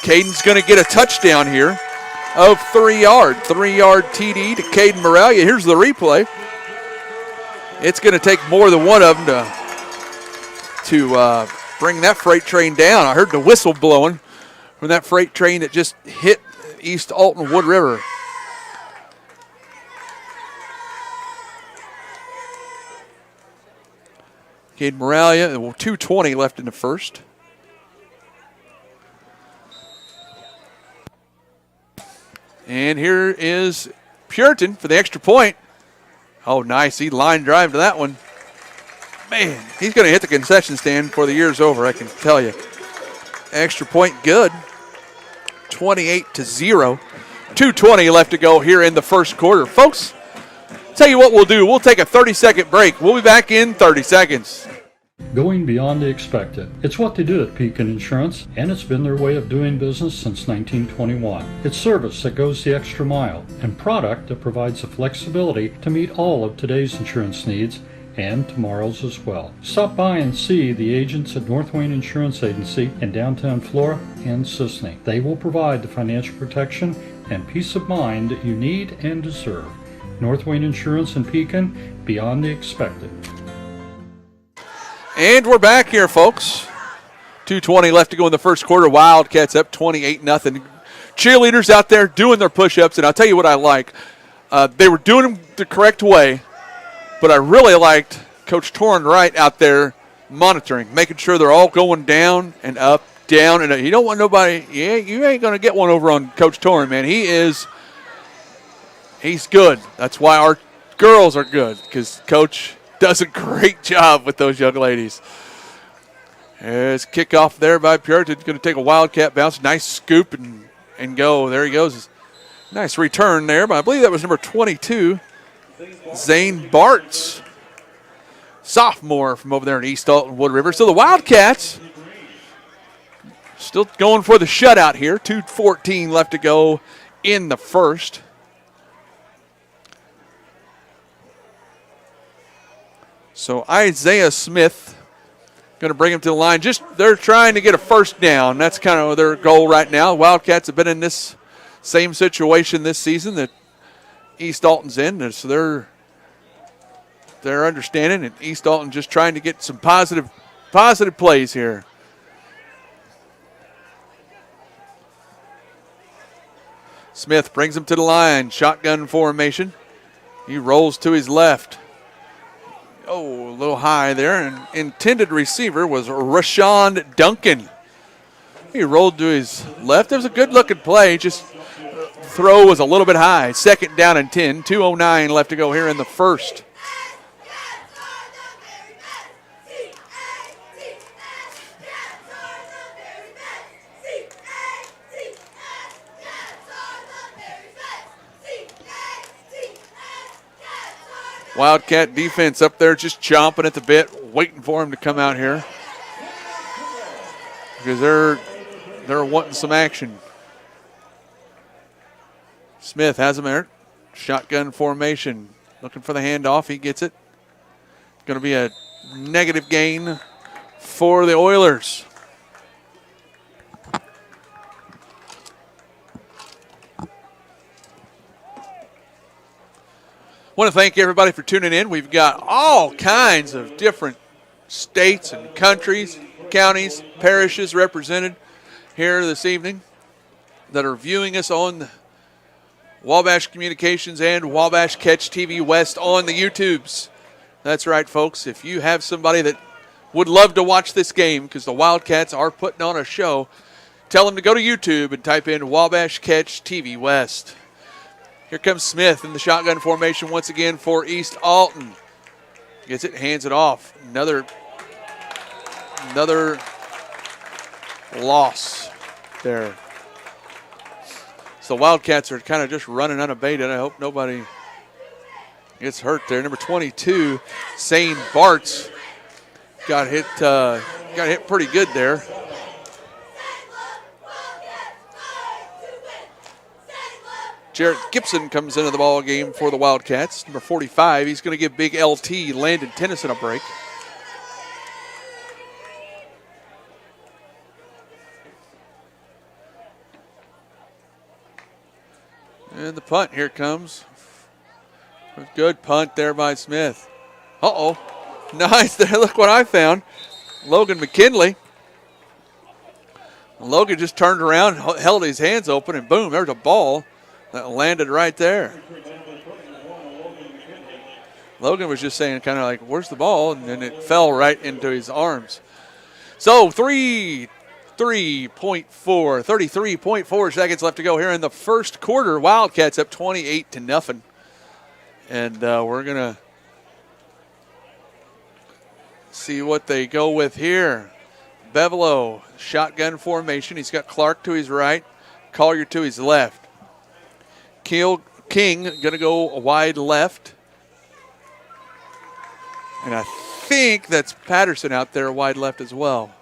Caden's going to get a touchdown here of 3 yard. 3-yard TD to Caden Moralia. Here's the replay. It's going to take more than one of them to bring that freight train down. I heard the whistle blowing from that freight train that just hit East Alton Wood River. Cade Moralia, 2:20 left in the first. And here is Puritan for the extra point. Oh, nice. He line drive to that one. Man, he's going to hit the concession stand before the year's over, I can tell you. Extra point good. 28-0. 2:20 left to go here in the first quarter. Folks, tell you what we'll do. We'll take a 30-second break. We'll be back in 30 seconds. Going beyond the expected. It's what they do at Pekin Insurance, and it's been their way of doing business since 1921. It's service that goes the extra mile, and product that provides the flexibility to meet all of today's insurance needs and tomorrow's as well. Stop by and see the agents at North Wayne Insurance Agency in downtown Flora and Sisney. They will provide the financial protection and peace of mind that you need and deserve. North Wayne Insurance in Pekin, beyond the expected. And we're back here, folks. 2:20 left to go in the first quarter. Wildcats up 28-0. Cheerleaders out there doing their push-ups, and I'll tell you what I like. They were doing them the correct way, but I really liked Coach Torrin Wright out there monitoring, making sure they're all going down and up, down. And you don't want nobody, you ain't going to get one over on Coach Torrin, man. He's good. That's why our girls are good, because Coach does a great job with those young ladies. There's kickoff there by Puritan. Going to take a Wildcat bounce. Nice scoop and go. There he goes. Nice return there, but I believe that was number 22, Zane Bartz, sophomore from over there in East Alton Wood River. So the Wildcats still going for the shutout here. 2:14 left to go in the first. So Isaiah Smith going to bring him to the line. They're trying to get a first down. That's kind of their goal right now. Wildcats have been in this same situation this season that East Alton's in. So they're understanding, and East Alton just trying to get some positive plays here. Smith brings him to the line. Shotgun formation. He rolls to his left. Oh, a little high there. And intended receiver was Rashawn Duncan. He rolled to his left. It was a good-looking play. Just throw was a little bit high. 2nd down and 10. 2:09 left to go here in the first. Wildcat defense up there just chomping at the bit, waiting for him to come out here. because they're wanting some action. Smith has him there. Shotgun formation. Looking for the handoff. He gets it. Going to be a negative gain for the Oilers. Want to thank everybody for tuning in. We've got all kinds of different states and countries, counties, parishes represented here this evening that are viewing us on Wabash Communications and Wabash Catch TV West on the YouTubes. That's right, folks. If you have somebody that would love to watch this game because the Wildcats are putting on a show, tell them to go to YouTube and type in Wabash Catch TV West. Here comes Smith in the shotgun formation once again for East Alton. Gets it, hands it off. Another loss there. So the Wildcats are kind of just running unabated. I hope nobody gets hurt there. Number 22, Zane Bartz, got hit pretty good there. Jarrett Gibson comes into the ball game for the Wildcats. Number 45, he's going to give big LT Landon Tennyson a break. And the punt here comes. Good punt there by Smith. Uh-oh. Nice there. Look what I found. Logan McKinley. Logan just turned around, held his hands open, and boom, there's a ball that landed right there. Logan was just saying kind of like, where's the ball? And then it fell right into his arms. So 33.4 seconds left to go here in the first quarter. Wildcats up 28-0. And we're going to see what they go with here. Bevelo, shotgun formation. He's got Clark to his right, Collier to his left. King going to go wide left. And I think that's Patterson out there wide left as well.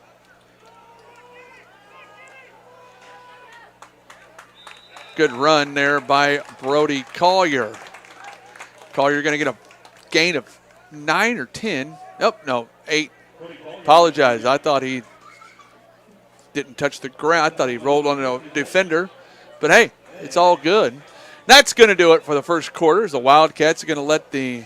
Good run there by Brody Collier. Collier going to get a gain of 9 or 10. Oh, no, 8. Apologize. I thought he didn't touch the ground. I thought he rolled on a defender. But, hey, it's all good. That's going to do it for the first quarter. The Wildcats are going to let the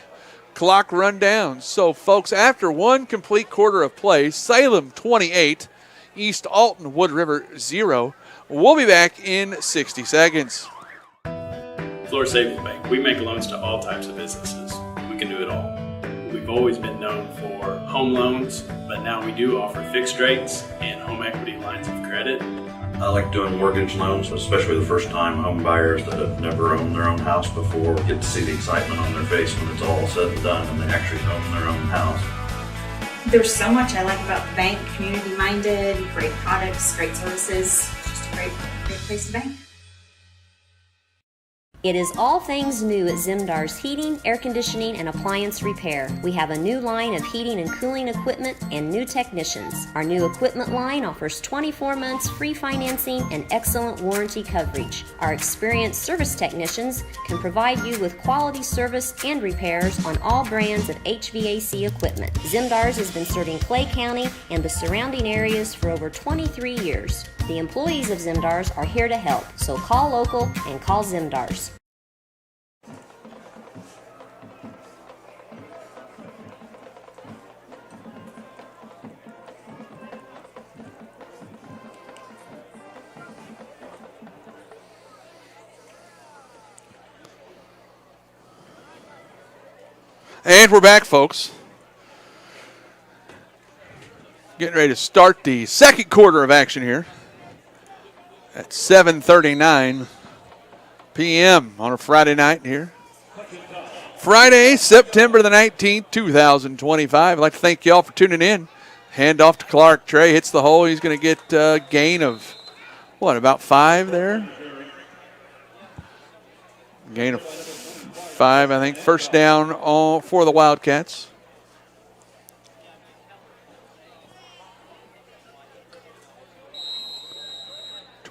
clock run down. So, folks, after one complete quarter of play, Salem 28, East Alton Wood River 0. We'll be back in 60 seconds. Florida Savings Bank, we make loans to all types of businesses. We can do it all. We've always been known for home loans, but now we do offer fixed rates and home equity lines of credit. I like doing mortgage loans, especially the first-time home buyers that have never owned their own house before. Get to see the excitement on their face when it's all said and done and they actually own their own house. There's so much I like about the bank, community-minded, great products, great services, just a great place to bank. It is all things new at Zimdar's Heating, Air Conditioning, and Appliance Repair. We have a new line of heating and cooling equipment and new technicians. Our new equipment line offers 24 months free financing and excellent warranty coverage. Our experienced service technicians can provide you with quality service and repairs on all brands of HVAC equipment. Zimdar's has been serving Clay County and the surrounding areas for over 23 years. The employees of Zimdar's are here to help, so call local and call Zimdar's. And we're back, folks. Getting ready to start the second quarter of action here at 7:39 p.m. on a Friday night here. Friday, September the 19th, 2025. I'd like to thank you all for tuning in. Hand off to Clark. Trey hits the hole. He's going to get a gain of, about 5 there? Gain of 5, I think. First down for the Wildcats.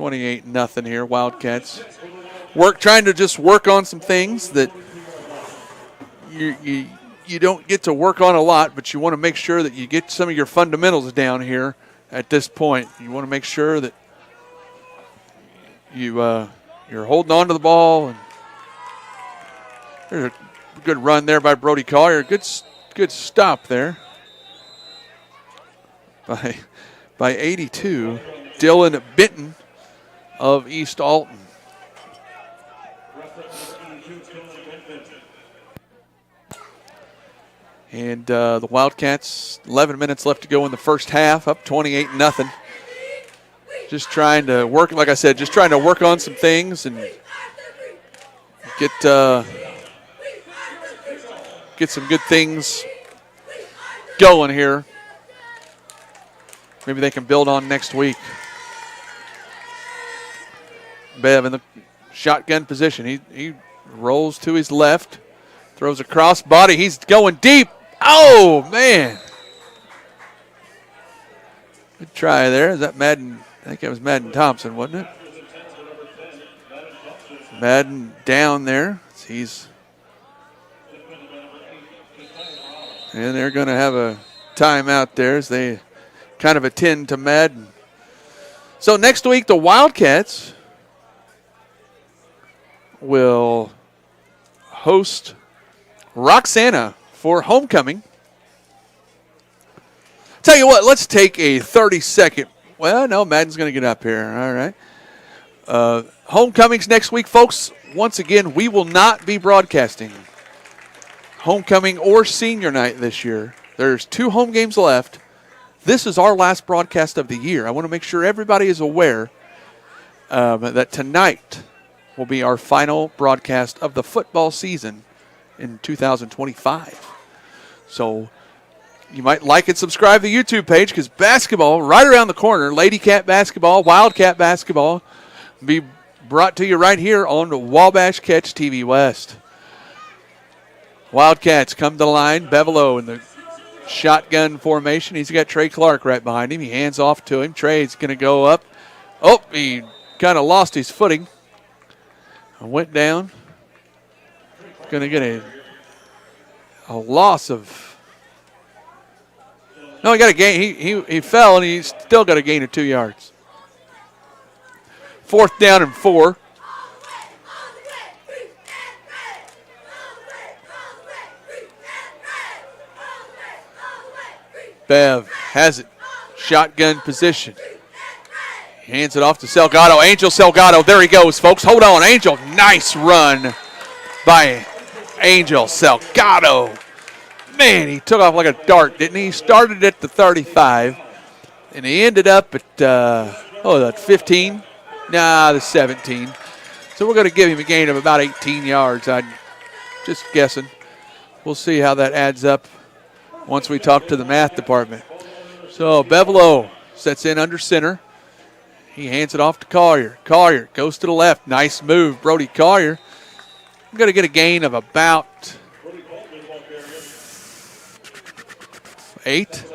28-0 here, Wildcats. Trying to just work on some things that you don't get to work on a lot, but you want to make sure that you get some of your fundamentals down here at this point. You want to make sure that you're holding on to the ball. And there's a good run there by Brody Collier. Good stop there by 82, Dylan Benton of East Alton. And the Wildcats, 11 minutes left to go in the first half, up 28-0. Just trying to work, like I said, just trying to work on some things and get some good things going here. Maybe they can build on next week. Bev in the shotgun position. He rolls to his left, throws a cross body. He's going deep. Oh, man. Good try there. Is that Madden? I think that was Madden Thompson, wasn't it? Madden down there. And they're going to have a timeout there as they kind of attend to Madden. So next week, the Wildcats will host Roxana for homecoming. Tell you what, let's take a 30-second. Well, no, Madden's going to get up here. All right. Homecoming's next week, folks. Once again, we will not be broadcasting homecoming or senior night this year. There's 2 home games left. This is our last broadcast of the year. I want to make sure everybody is aware that tonight will be our final broadcast of the football season in 2025. So you might like and subscribe to the YouTube page because basketball right around the corner, Lady Cat basketball, Wildcat basketball, be brought to you right here on the Wabash Catch TV West. Wildcats come to the line. Bevelo in the shotgun formation. He's got Trey Clark right behind him. He hands off to him. Trey's going to go up. Oh, he kind of lost his footing. Went down. Going to get a loss of. No, he got a gain. He fell, and he still got a gain of 2 yards. 4th down and 4. Bev has it. Shotgun position. Hands it off to Salgado. Angel Salgado. There he goes, folks. Hold on. Angel. Nice run by Angel Salgado. Man, he took off like a dart, didn't he? He started at the 35, and he ended up at, the 15? Nah, the 17. So we're going to give him a gain of about 18 yards. I'm just guessing. We'll see how that adds up once we talk to the math department. So Bevelo sets in under center. He hands it off to Collier. Collier goes to the left. Nice move, Brody Collier. I'm going to get a gain of about 8.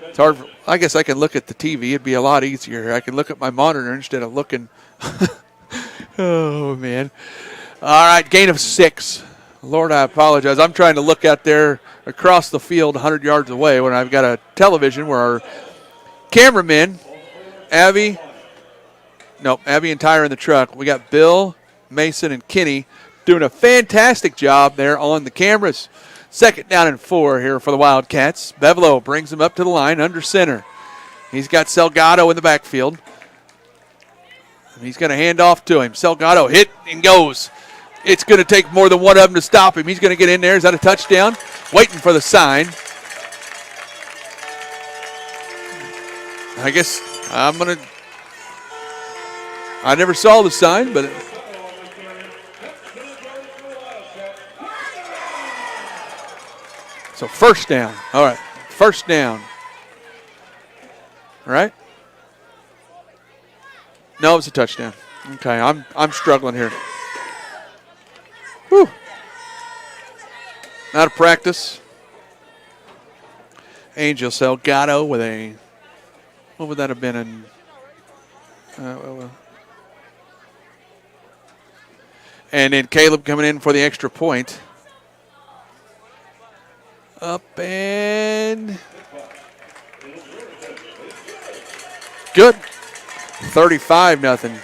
It's hard. I guess I can look at the TV. It'd be a lot easier. I can look at my monitor instead of looking. Oh, man. All right, gain of 6. Lord, I apologize. I'm trying to look out there across the field 100 yards away when I've got a television where our cameramen, Abby and Ty are in the truck. We got Bill, Mason, and Kenny doing a fantastic job there on the cameras. 2nd down and 4 here for the Wildcats. Bevelo brings him up to the line under center. He's got Salgado in the backfield. He's going to hand off to him. Salgado hit and goes. It's going to take more than one of them to stop him. He's going to get in there. Is that a touchdown? Waiting for the sign. I guess I'm going to. I never saw the sign, but. So 1st down. All right. 1st down. All right. No, it's a touchdown. Okay, I'm struggling here. Whew. Out of practice. Angel Salgado with a, what would that have been? And then Caleb coming in for the extra point. Up and good. 35-0.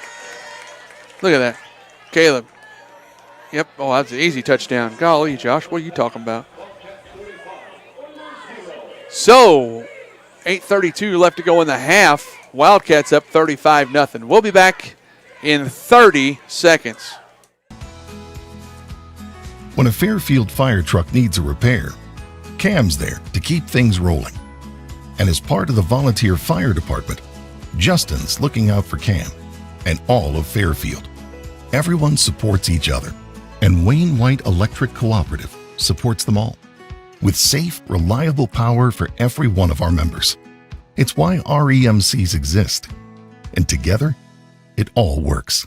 Look at that. Caleb. Yep. Oh, that's an easy touchdown. Golly, Josh, what are you talking about? So, 8:32 left to go in the half. Wildcats up 35-0. We'll be back in 30 seconds. When a Fairfield fire truck needs a repair, Cam's there to keep things rolling. And as part of the volunteer fire department, Justin's looking out for Cam and all of Fairfield. Everyone supports each other, and Wayne White Electric Cooperative supports them all, with safe, reliable power for every one of our members. It's why REMCs exist, and together, it all works.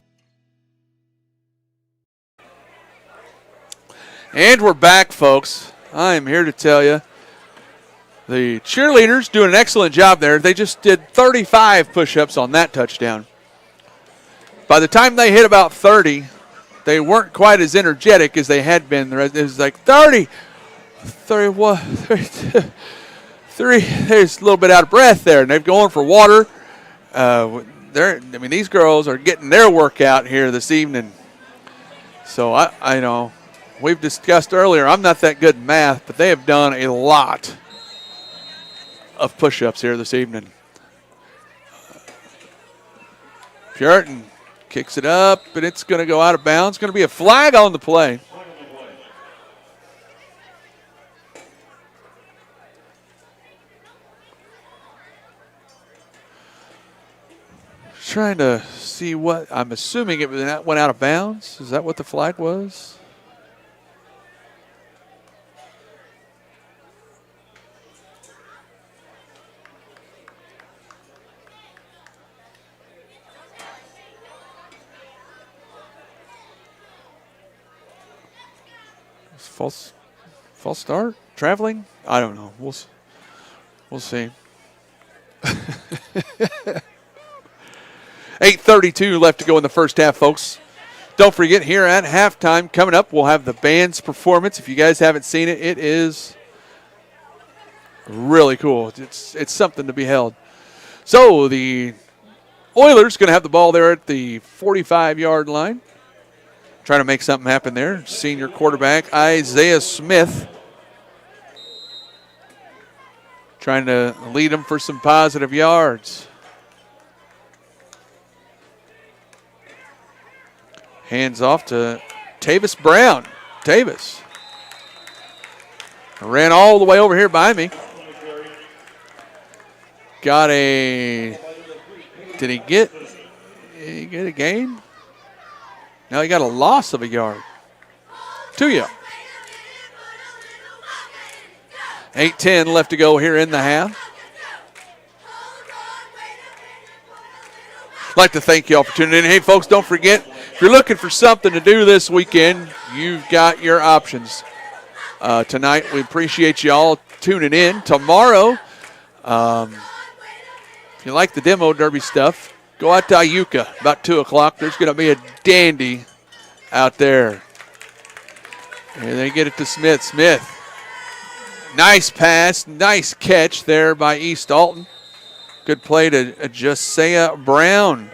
And we're back, folks. I am here to tell you, the cheerleaders doing an excellent job there. They just did 35 push-ups on that touchdown. By the time they hit about 30, they weren't quite as energetic as they had been. It was like 30, 31, 32, 3. There's a little bit out of breath there, and they're going for water. These girls are getting their workout here this evening. So I know we've discussed earlier, I'm not that good in math, but they have done a lot of push-ups here this evening. Puritan kicks it up, and it's going to go out of bounds. Going to be a flag on the play. Trying to see what, I'm assuming it went out of bounds. Is that what the flag was? False start? Traveling? I don't know. We'll see. 8:32 left to go in the first half, folks. Don't forget, here at halftime, coming up, we'll have the band's performance. If you guys haven't seen it, it is really cool. It's something to be held. So the Oilers going to have the ball there at the 45-yard line. Trying to make something happen there. Senior quarterback Isaiah Smith trying to lead them for some positive yards. Hands off to Tavis Brown. Tavis ran all the way over here by me. Got a, did he get a gain? No, he got a loss of a yard. 2 yards. 8:10 left to go here in the half. I'd like to thank you all for tuning in. Hey, folks, don't forget, if you're looking for something to do this weekend, you've got your options. Tonight, we appreciate you all tuning in. Tomorrow, if you like the demo derby stuff, go out to Iuka about 2 o'clock. There's going to be a dandy out there. And they get it to Smith. Smith. Nice pass. Nice catch there by East Alton. Good play to Josiah Brown.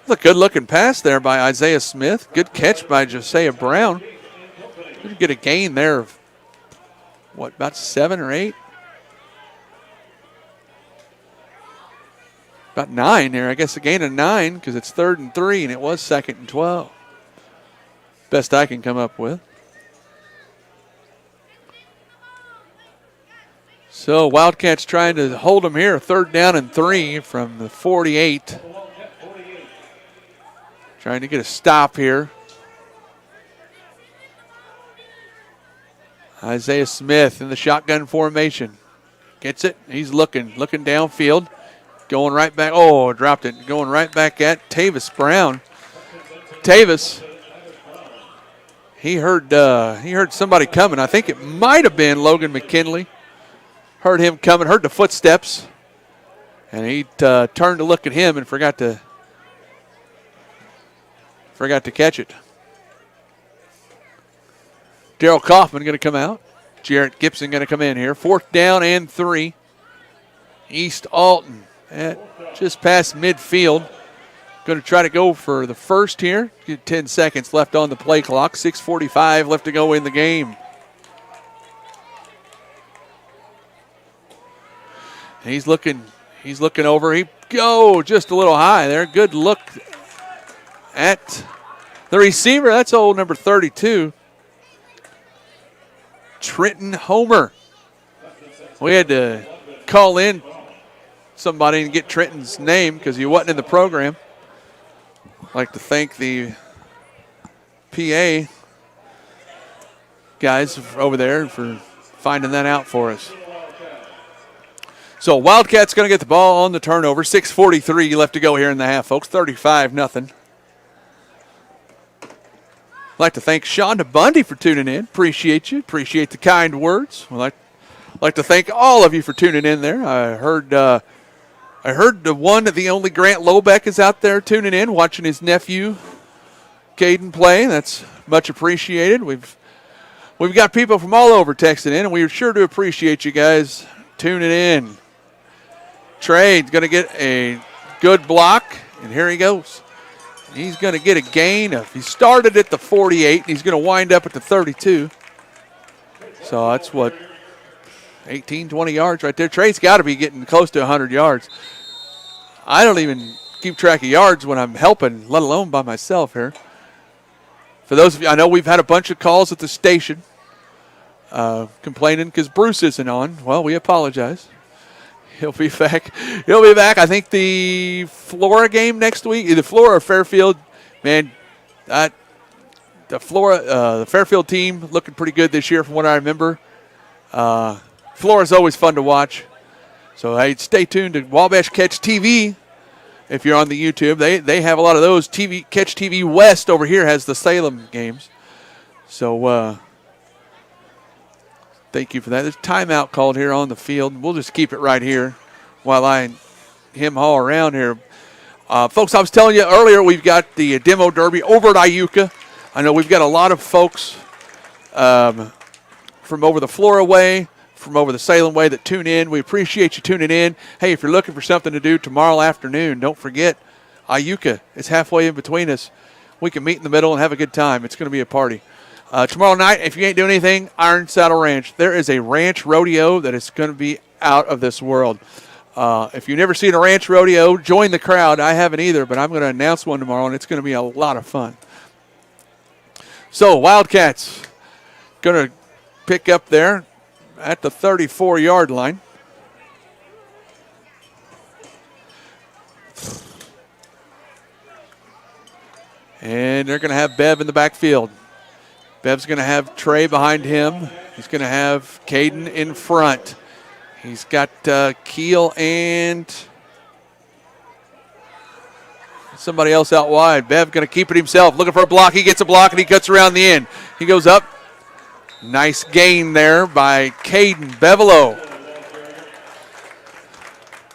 That's a good-looking pass there by Isaiah Smith. Good catch by Josiah Brown. Did get a gain there of, what, about 7 or 8? About 9 there. I guess a gain of 9 because it's 3rd and 3, and it was 2nd and 12. Best I can come up with. So Wildcats trying to hold them here. 3rd down and 3 from the 48. Trying to get a stop here. Isaiah Smith in the shotgun formation. Gets it. He's looking downfield. Going right back. Oh, dropped it. Going right back at Tavis Brown. Tavis, he heard somebody coming. I think it might have been Logan McKinley. Heard him coming. Heard the footsteps. And he turned to look at him and forgot to catch it. Daryl Kaufman going to come out. Jarrett Gibson going to come in here. 4th down and 3. East Alton at just past midfield. Going to try to go for the first here. 10 seconds left on the play clock. 6:45 left to go in the game. He's looking over. He go just a little high there. Good look at the receiver. That's old number 32. Trenton Homer. We had to call in somebody and get Trenton's name because he wasn't in the program. I'd like to thank the PA guys over there for finding that out for us. So Wildcats going to get the ball on the turnover. 6:43 left to go here in the half, folks. 35-0. I'd like to thank Shonda Bundy for tuning in. Appreciate you. Appreciate the kind words. I'd like to thank all of you for tuning in there. I heard the only Grant Lobeck is out there tuning in, watching his nephew Caden play. That's much appreciated. We've got people from all over texting in, and we're sure to appreciate you guys tuning in. Trade's going to get a good block, and here he goes. He's going to get a gain of, he started at the 48, and he's going to wind up at the 32. So that's what, 18, 20 yards right there. Trade's got to be getting close to 100 yards. I don't even keep track of yards when I'm helping, let alone by myself here. For those of you, I know we've had a bunch of calls at the station complaining because Bruce isn't on. Well, we apologize. He'll be back. He'll be back. I think the Flora game next week, either Flora or Fairfield. Man, the Fairfield team looking pretty good this year from what I remember. Flora's always fun to watch. So, hey, stay tuned to Wabash Catch TV if you're on the YouTube. They have a lot of those. Catch TV West over here has the Salem games. So, thank you for that. There's timeout called here on the field. We'll just keep it right here while I haul around here. Folks, I was telling you earlier, we've got the demo derby over at Iuka. I know we've got a lot of folks from over the Flora way, from over the Salem way that tune in. We appreciate you tuning in. Hey, if you're looking for something to do tomorrow afternoon, don't forget Iuka is halfway in between us. We can meet in the middle and have a good time. It's going to be a party. Tomorrow night, if you ain't doing anything, Iron Saddle Ranch. There is a ranch rodeo that is going to be out of this world. If you've never seen a ranch rodeo, join the crowd. I haven't either, but I'm going to announce one tomorrow, and it's going to be a lot of fun. So, Wildcats going to pick up there at the 34-yard line. And they're going to have Bev in the backfield. Bev's going to have Trey behind him. He's going to have Caden in front. He's got Keel and somebody else out wide. Bev going to keep it himself, looking for a block. He gets a block, and he cuts around the end. He goes up. Nice gain there by Caden Bevelo.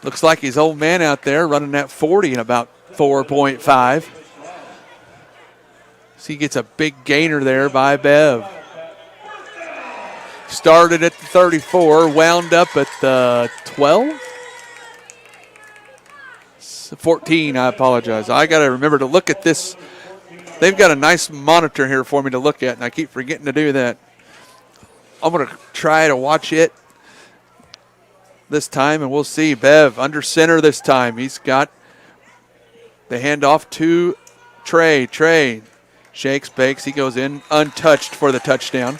Looks like his old man out there running that 40 in about 4.5. So he gets a big gainer there by Bev. Started at the 34, wound up at the 12. 14, I apologize. I got to remember to look at this. They've got a nice monitor here for me to look at, and I keep forgetting to do that. I'm going to try to watch it this time, and we'll see. Bev under center this time. He's got the handoff to Trey. Trey shakes, bakes. He goes in untouched for the touchdown.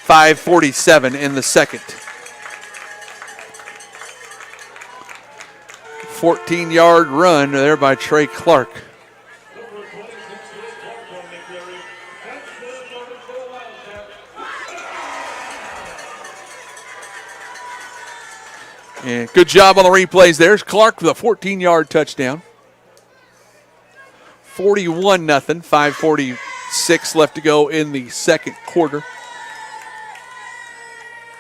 5:47 in the second. 14-yard run there by Trey Clark. And good job on the replays. There's Clark with a 14-yard touchdown. 41-0. 5:46 left to go in the second quarter.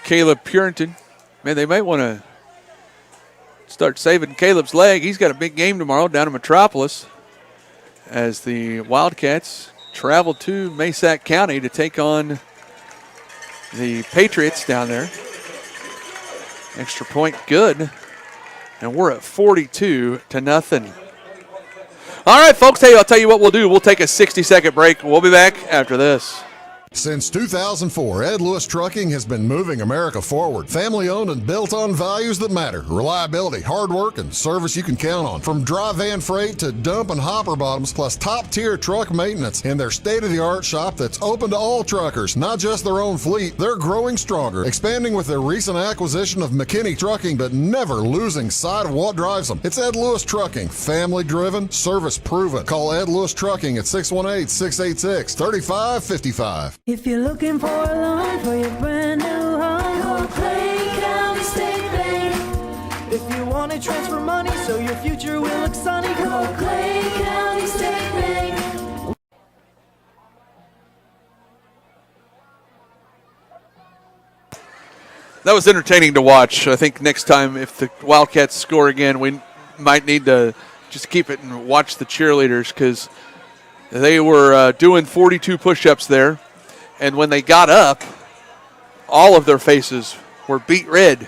Caleb Purinton. Man, they might want to start saving Caleb's leg. He's got a big game tomorrow down in Metropolis as the Wildcats travel to Massac County to take on the Patriots down there. Extra point good. And we're at 42-0. All right, folks, hey, I'll tell you what we'll do. We'll take a 60-second break. We'll be back after this. Since 2004, Ed Lewis Trucking has been moving America forward. Family-owned and built on values that matter. Reliability, hard work, and service you can count on. From dry van freight to dump and hopper bottoms, plus top-tier truck maintenance in their state-of-the-art shop that's open to all truckers, not just their own fleet. They're growing stronger, expanding with their recent acquisition of McKinney Trucking, but never losing sight of what drives them. It's Ed Lewis Trucking, family-driven, service-proven. Call Ed Lewis Trucking at 618-686-3555. If you're looking for a loan for your brand new home, call Clay County State Bank. If you want to transfer money so your future will look sunny, call Clay County State Bank. That was entertaining to watch. I think next time if the Wildcats score again, we might need to just keep it and watch the cheerleaders because they were doing 42 push-ups there. And when they got up, all of their faces were beet red.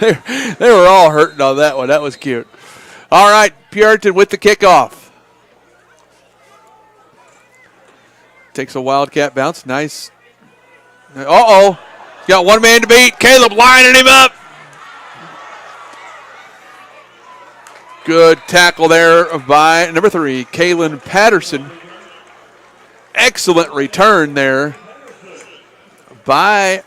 they were all hurting on that one. That was cute. All right, Puritan with the kickoff. Takes a Wildcat bounce. Nice. Uh-oh. Got one man to beat. Caleb lining him up. Good tackle there by number 3, Kaylin Patterson. Excellent return there by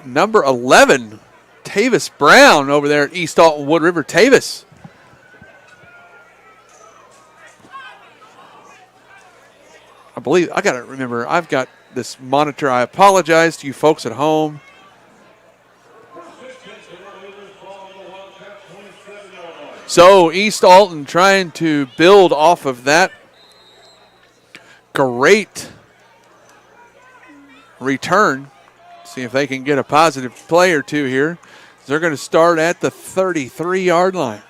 number 11, Tavis Brown over there at East Alton Wood River. Tavis. I believe, I got to remember, I've got this monitor. I apologize to you folks at home. So East Alton trying to build off of that great return. See if they can get a positive play or two here. They're going to start at the 33-yard line.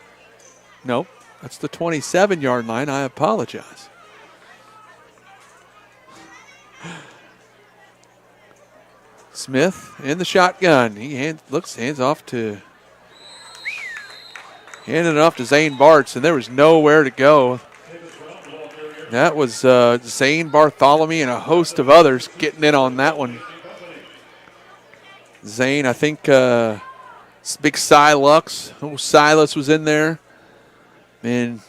Nope, that's the 27-yard line. I apologize. Smith in the shotgun. He hands off to handed it off to Zane Bartz, and there was nowhere to go. That was Zane Bartholomew and a host of others getting in on that one. Zane, I think big Silas. Oh, Silas was in there. Man,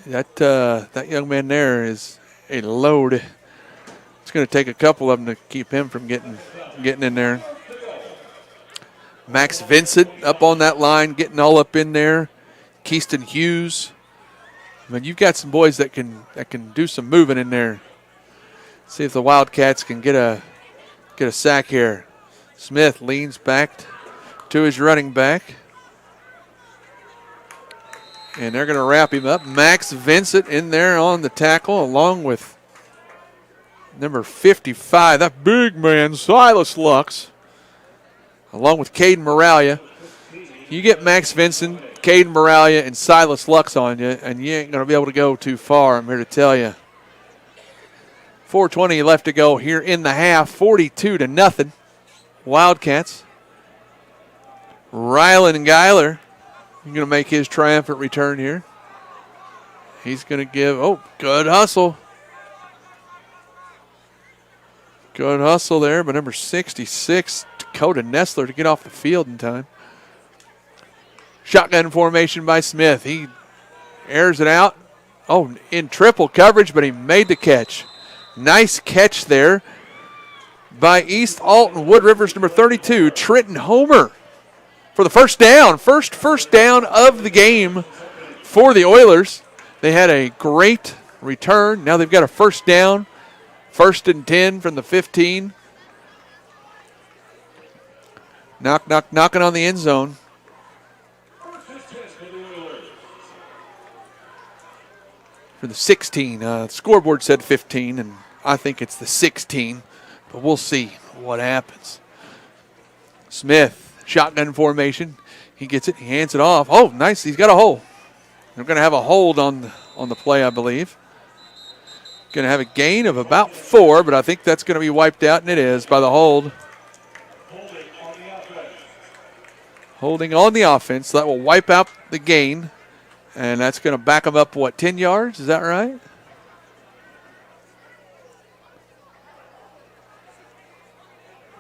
that young man there is a load. It's going to take a couple of them to keep him from getting in there. Max Vincent up on that line, getting all up in there. Keyston Hughes. I mean, you've got some boys that can do some moving in there. See if the Wildcats can get a sack here. Smith leans back to his running back. And they're going to wrap him up. Max Vincent in there on the tackle along with number 55, that big man, Silas Lux, along with Caden Moralia. You get Max Vincent, Caden Moralia, and Silas Lux on you, and you ain't going to be able to go too far, I'm here to tell you. 4:20 left to go here in the half, 42-0. Wildcats. Rylan Geiler going to make his triumphant return here. He's going to give, good hustle. Good hustle there by number 66, Dakota Nestler, to get off the field in time. Shotgun formation by Smith. He airs it out. Oh, in triple coverage, but he made the catch. Nice catch there by East Alton Wood River's number 32, Trenton Homer, for the first down. First down of the game for the Oilers. They had a great return. Now they've got a first down. 1st and 10 from the 15. Knocking on the end zone. For the 16. The scoreboard said 15, and I think it's the 16. But we'll see what happens. Smith Shotgun formation. He gets it. He hands it off. Oh, nice. He's got a hole. They're going to have a hold on the play, I believe. Going to have a gain of about 4, but I think that's going to be wiped out, and it is by the hold. Holding on the offense. So that will wipe out the gain, and that's going to back them up, 10 yards? Is that right?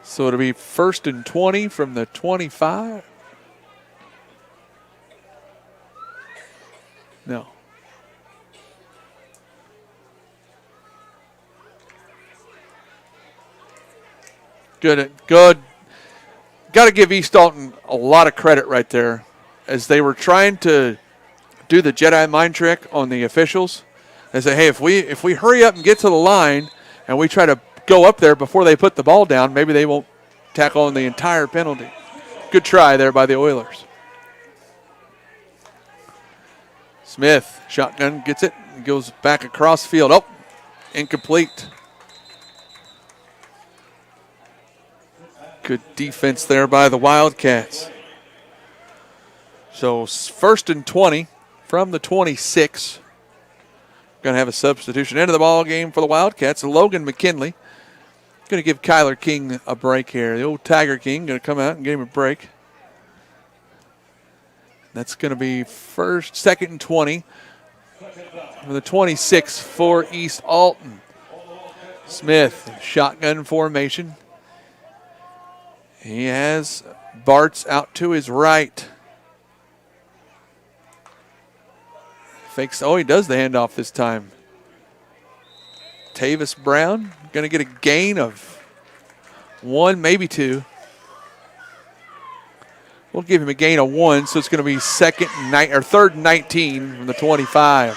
So it'll be 1st and 20 from the 25. No. Good. Got to give East Alton a lot of credit right there, as they were trying to do the Jedi mind trick on the officials. They say, hey, if we hurry up and get to the line and we try to go up there before they put the ball down, maybe they won't tackle on the entire penalty. Good try there by the Oilers. Smith, shotgun, gets it, and goes back across field. Oh, incomplete. Good defense there by the Wildcats. So 1st and 20 from the 26. Going to have a substitution into the ball game for the Wildcats. Logan McKinley. Going to give Kyler King a break here. The old Tiger King going to come out and give him a break. That's going to be 2nd and 20 from the 26 for East Alton. Smith, shotgun formation. He has Bartz out to his right. Fakes. Oh, he does the handoff this time. Tavis Brown going to get a gain of 1, maybe 2. We'll give him a gain of 1, so it's going to be 3rd and 19 from the 25.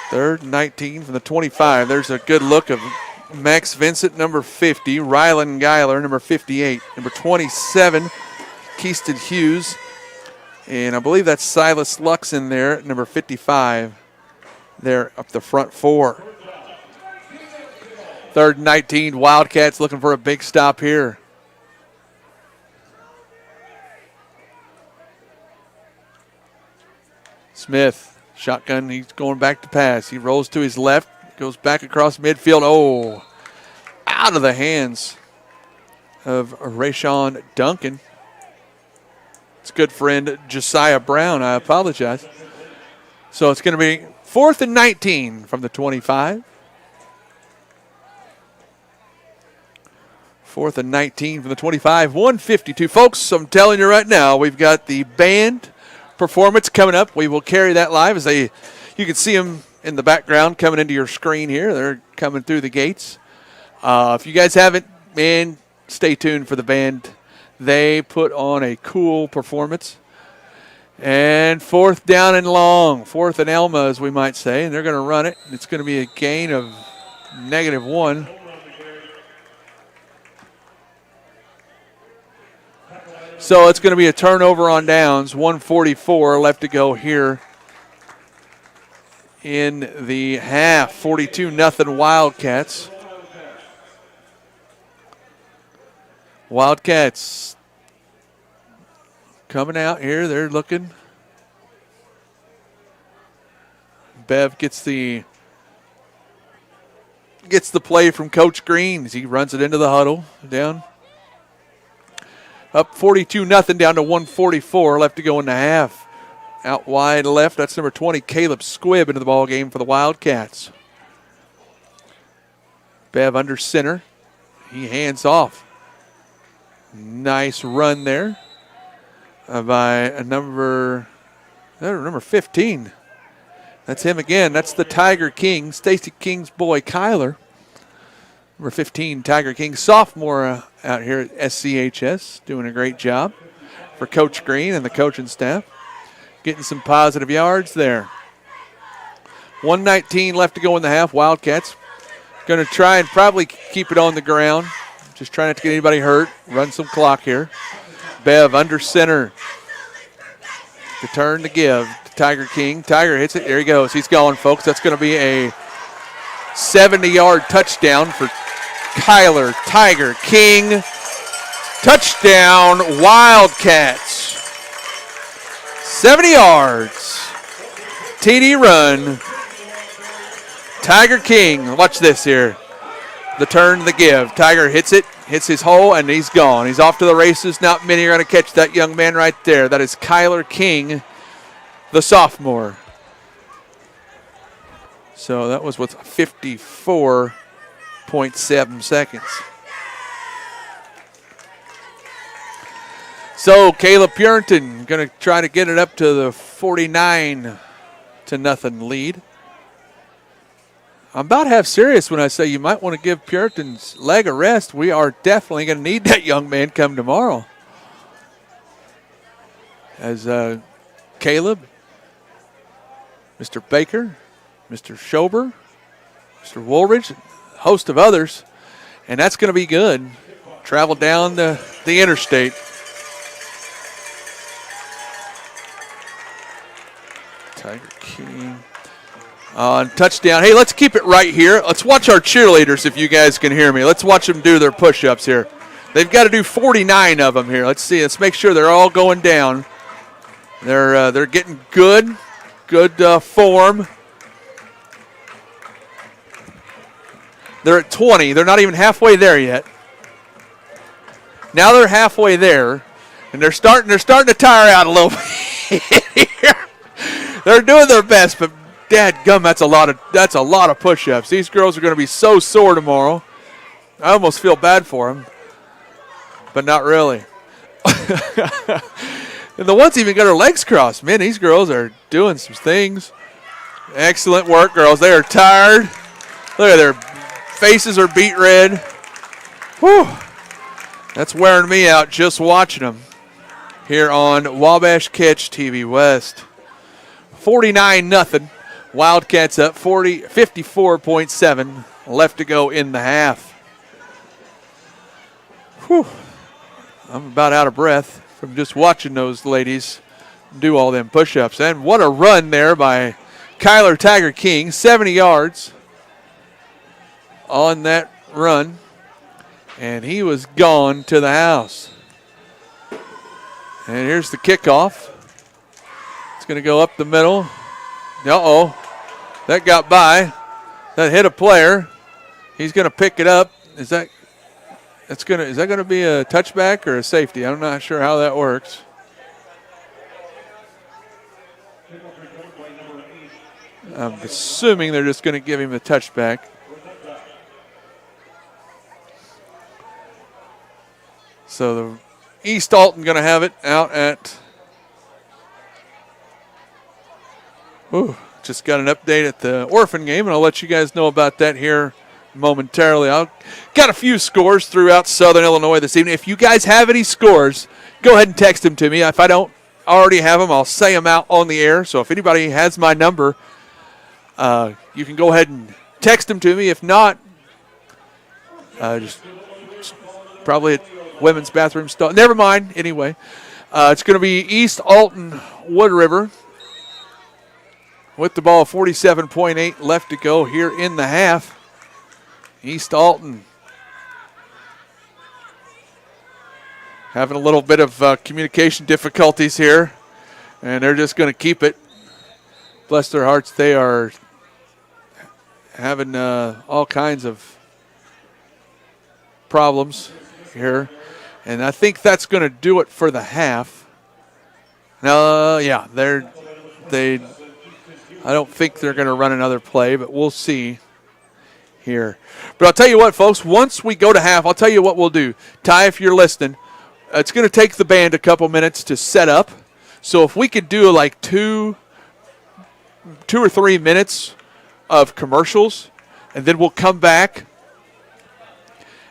3rd and 19 from the 25. There's a good look of Max Vincent, number 50. Rylan Geiler, number 58. Number 27, Keaston Hughes. And I believe that's Silas Lux in there, number 55. There up the front 4. 3rd and 19. Wildcats looking for a big stop here. Smith, shotgun. He's going back to pass. He rolls to his left. Goes back across midfield. Oh, out of the hands of Rayshawn Duncan. It's good friend Josiah Brown. I apologize. So it's going to be 4th and 19 from the 25. 4th and 19 from the 25. 152. Folks, I'm telling you right now, we've got the band performance coming up. We will carry that live as you can see them in the background coming into your screen here. They're coming through the gates. If you guys haven't, man, stay tuned for the band. They put on a cool performance. And 4th down and long. 4th and Elma, as we might say. And they're going to run it. It's going to be a gain of -1. So it's going to be a turnover on downs. 1:44 left to go here in the half. 42-0 Wildcats. Wildcats coming out here. They're looking. Bev gets the play from Coach Green as he runs it into the huddle. Down. Up 42-0 down to 1:44 left to go in the half. Out wide left, that's number 20, Caleb Squibb, into the ball game for the Wildcats. Bev under center. He hands off. Nice run there by number 15. That's him again. That's the Tiger King, Stacey King's boy, Kyler. Number 15, Tiger King, sophomore out here at SCHS, doing a great job for Coach Green and the coaching staff. Getting some positive yards there. 1:19 left to go in the half. Wildcats going to try and probably keep it on the ground. Just trying not to get anybody hurt. Run some clock here. Bev under center. The turn to give to Tiger King. Tiger hits it. There he goes. He's going, folks. That's going to be a 70-yard touchdown for Kyler Tiger King. Touchdown, Wildcats. 70 yards. TD run. Tiger King, watch this here. The turn, the give. Tiger hits it, hits his hole, and he's gone. He's off to the races. Not many are going to catch that young man right there. That is Kyler King, the sophomore. So that was with 54.7 seconds. So Caleb Purinton going to try to get it up to the 49-0 lead. I'm about half serious when I say you might want to give Purinton's leg a rest. We are definitely going to need that young man come tomorrow. As Caleb, Mr. Baker, Mr. Schober, Mr. Woolridge, a host of others, and that's going to be good. Travel down the interstate. Tiger King. Touchdown. Hey, let's keep it right here. Let's watch our cheerleaders if you guys can hear me. Let's watch them do their push-ups here. They've got to do 49 of them here. Let's see. Let's make sure they're all going down. They're getting good form. They're at 20. They're not even halfway there yet. Now they're halfway there, and they're starting to tire out a little bit here. They're doing their best, but dadgum, that's a lot of push-ups. These girls are going to be so sore tomorrow. I almost feel bad for them, but not really. And the ones even got their legs crossed. Man, these girls are doing some things. Excellent work, girls. They are tired. Look at their faces are beet red. Whew. That's wearing me out just watching them here on Wabash Catch TV West. 49-0. Wildcats up 54.7 left to go in the half. Whew. I'm about out of breath from just watching those ladies do all them push-ups. And what a run there by Kyler Tiger King, 70 yards on that run. And he was gone to the house. And here's the kickoff. It's going to go up the middle. Uh-oh. That got by. That hit a player. He's going to pick it up. Is that going to be a touchback or a safety? I'm not sure how that works. I'm assuming they're just going to give him a touchback. So the East Alton going to have it out at. Just got an update at the Orphan game, and I'll let you guys know about that here momentarily. I've got a few scores throughout Southern Illinois this evening. If you guys have any scores, go ahead and text them to me. If I don't already have them, I'll say them out on the air. So if anybody has my number, you can go ahead and text them to me. If not, just probably at women's bathroom stall. Never mind. Anyway, it's going to be East Alton Wood River with the ball, 47.8 left to go here in the half. East Alton having a little bit of communication difficulties here, and they're just going to keep it. Bless their hearts, they are having all kinds of problems here, and I think that's going to do it for the half. Yeah, I don't think they're going to run another play, but we'll see here. But I'll tell you what, folks, once we go to half, I'll tell you what we'll do. Ty, if you're listening, it's going to take the band a couple minutes to set up. So if we could do like two or 3 minutes of commercials, and then we'll come back.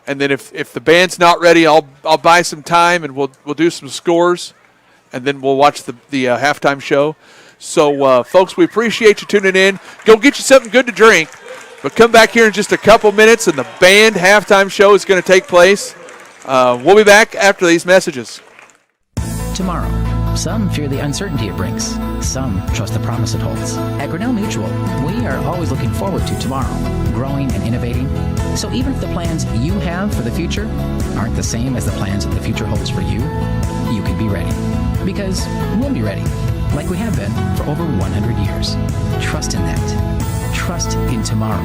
And then if the band's not ready, I'll buy some time and we'll do some scores, and then we'll watch the halftime show. So, folks, we appreciate you tuning in. Go get you something good to drink. But come back here in just a couple minutes, and the band halftime show is going to take place. We'll be back after these messages. Tomorrow, Some fear the uncertainty it brings. Some trust the promise it holds. At Grinnell Mutual, we are always looking forward to tomorrow, growing and innovating. So even if the plans you have for the future aren't the same as the plans that the future holds for you, you can be ready. Because we'll be ready, like we have been for over 100 years. Trust in that. Trust in tomorrow.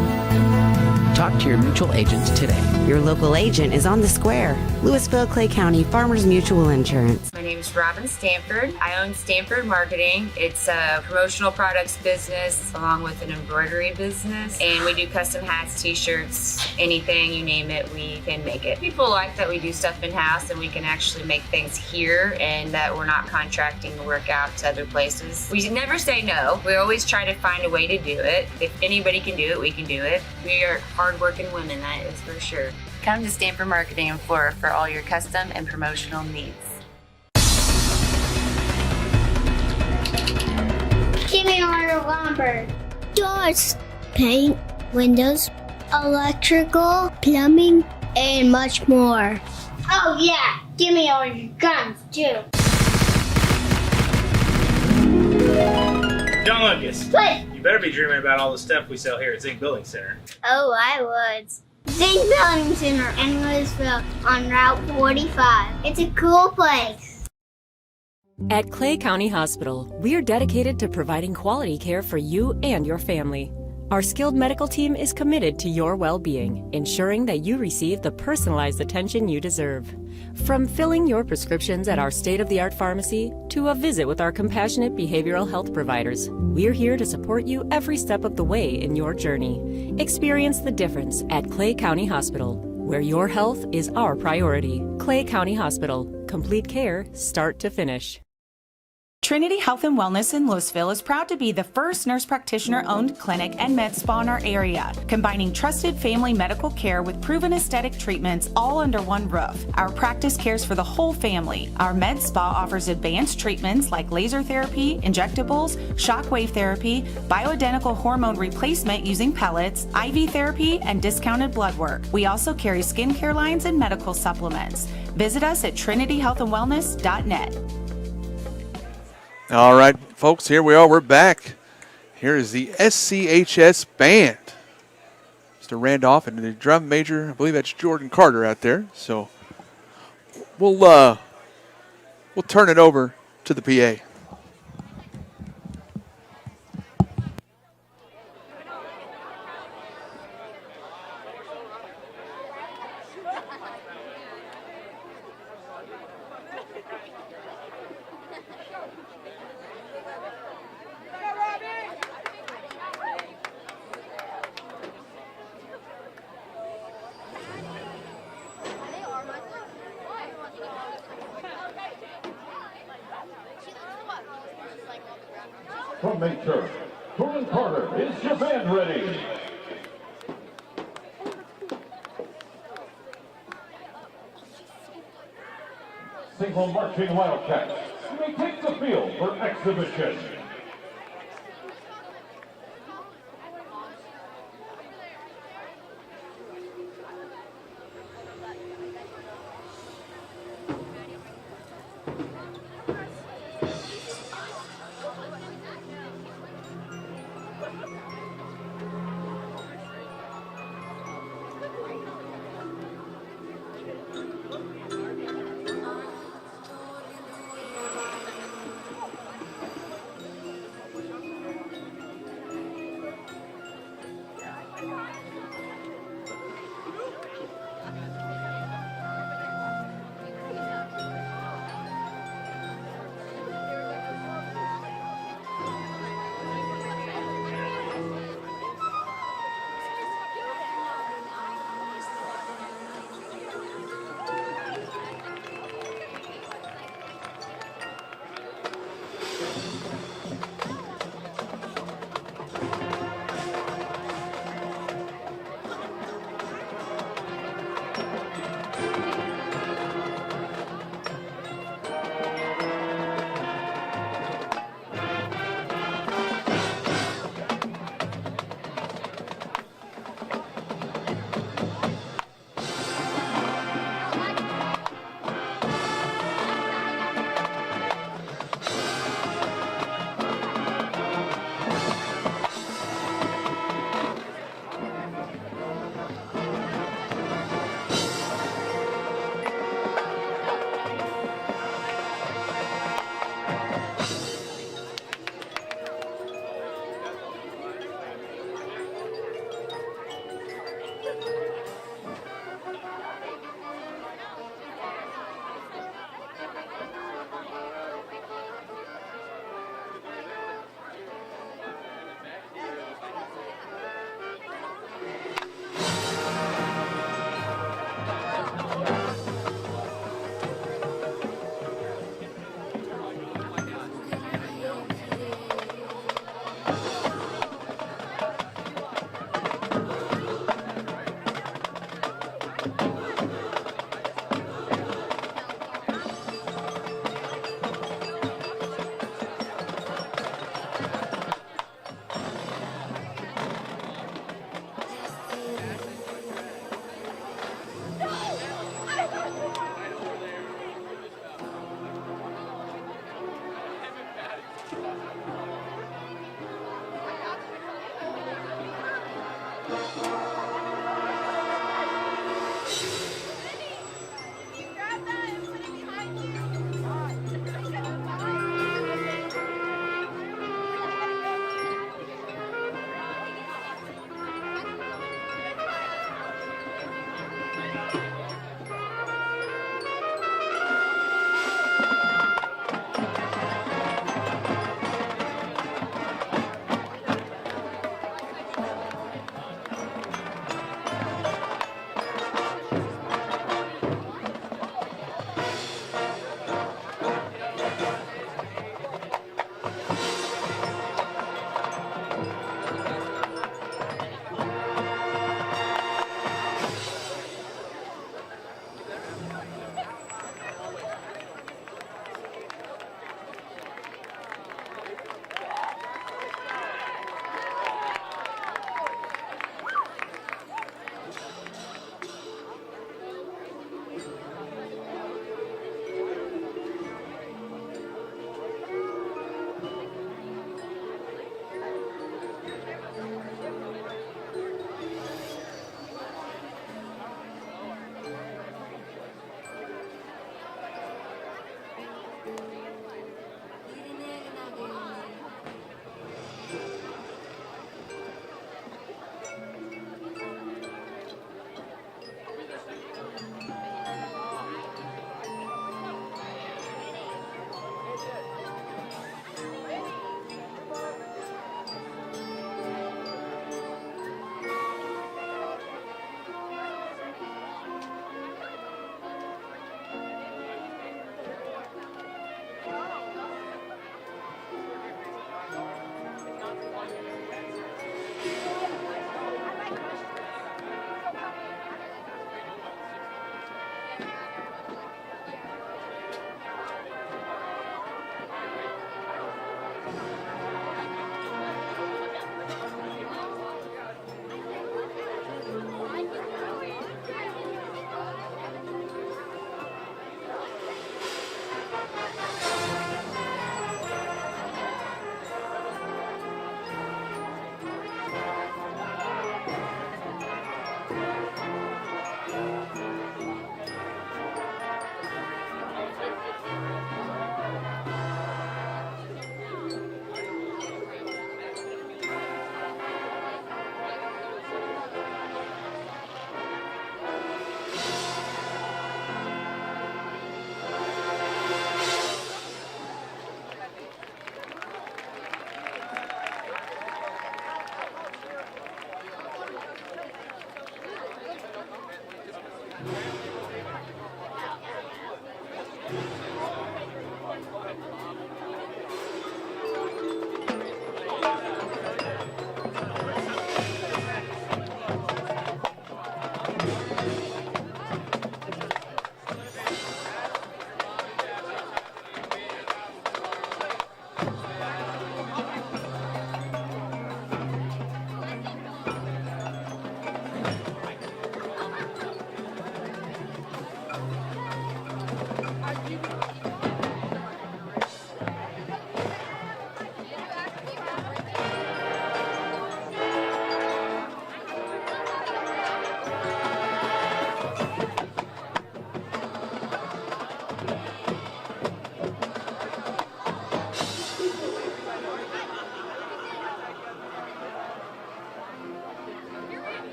Talk to your mutual agent today. Your local agent is on the square. Louisville, Clay County Farmers Mutual Insurance. My name is Robin Stanford. I own Stanford Marketing. It's a promotional products business along with an embroidery business. And we do custom hats, t-shirts, anything, you name it, we can make it. People like that we do stuff in-house and we can actually make things here and that we're not contracting the work out to other places. We never say no. We always try to find a way to do it. If anybody can do it, we can do it. We are hardworking women, that is for sure. Come to Stanford Marketing in Flora for all your custom and promotional needs. Give me all your lumber. Doors, paint, windows, electrical, plumbing, and much more. Oh yeah, give me all your guns too. John Lucas. What? You better be dreaming about all the stuff we sell here at Zink Building Center. Oh, I would. Zink Building Center in Louisville on Route 45. It's a cool place. At Clay County Hospital, we are dedicated to providing quality care for you and your family. Our skilled medical team is committed to your well-being, ensuring that you receive the personalized attention you deserve. From filling your prescriptions at our state-of-the-art pharmacy to a visit with our compassionate behavioral health providers, we're here to support you every step of the way in your journey. Experience the difference at Clay County Hospital, where your health is our priority. Clay County Hospital. Complete care, start to finish. Trinity Health and Wellness in Louisville is proud to be the first nurse practitioner-owned clinic and med spa in our area, combining trusted family medical care with proven aesthetic treatments all under one roof. Our practice cares for the whole family. Our med spa offers advanced treatments like laser therapy, injectables, shockwave therapy, bioidentical hormone replacement using pellets, IV therapy, and discounted blood work. We also carry skincare lines and medical supplements. Visit us at trinityhealthandwellness.net. All right, folks, here we are. We're back. Here is the SCHS band. Mr. Randolph and the drum major. I believe that's Jordan Carter out there. So we'll turn it over to the PA. From Major, Jordan Carter, is your band ready? Single marching Wildcats, you may take the field for exhibition.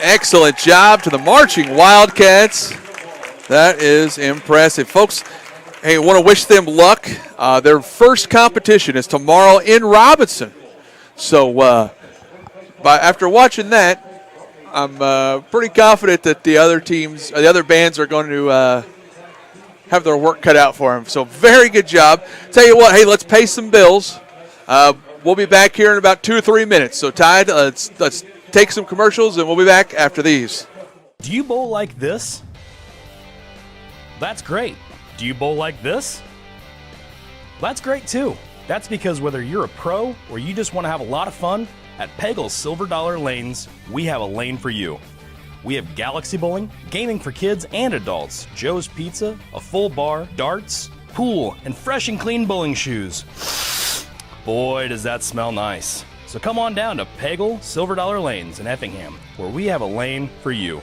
Excellent job to the marching Wildcats. That is impressive. Folks, hey, I want to wish them luck. Their first competition is tomorrow in Robinson. So after watching that, I'm pretty confident that the other teams, the other bands are going to have their work cut out for them. So very good job. Tell you what, hey, let's pay some bills. We'll be back here in about 2 or 3 minutes. So, Tide, let's take some commercials, and we'll be back after these. Do you bowl like this? That's great. Do you bowl like this? That's great too. That's because whether you're a pro or you just want to have a lot of fun, at Peggle's Silver Dollar Lanes, we have a lane for you. We have galaxy bowling, gaming for kids and adults, Joe's Pizza, a full bar, darts, pool, and fresh and clean bowling shoes. Boy, does that smell nice. So come on down to Peggle Silver Dollar Lanes in Effingham, where we have a lane for you.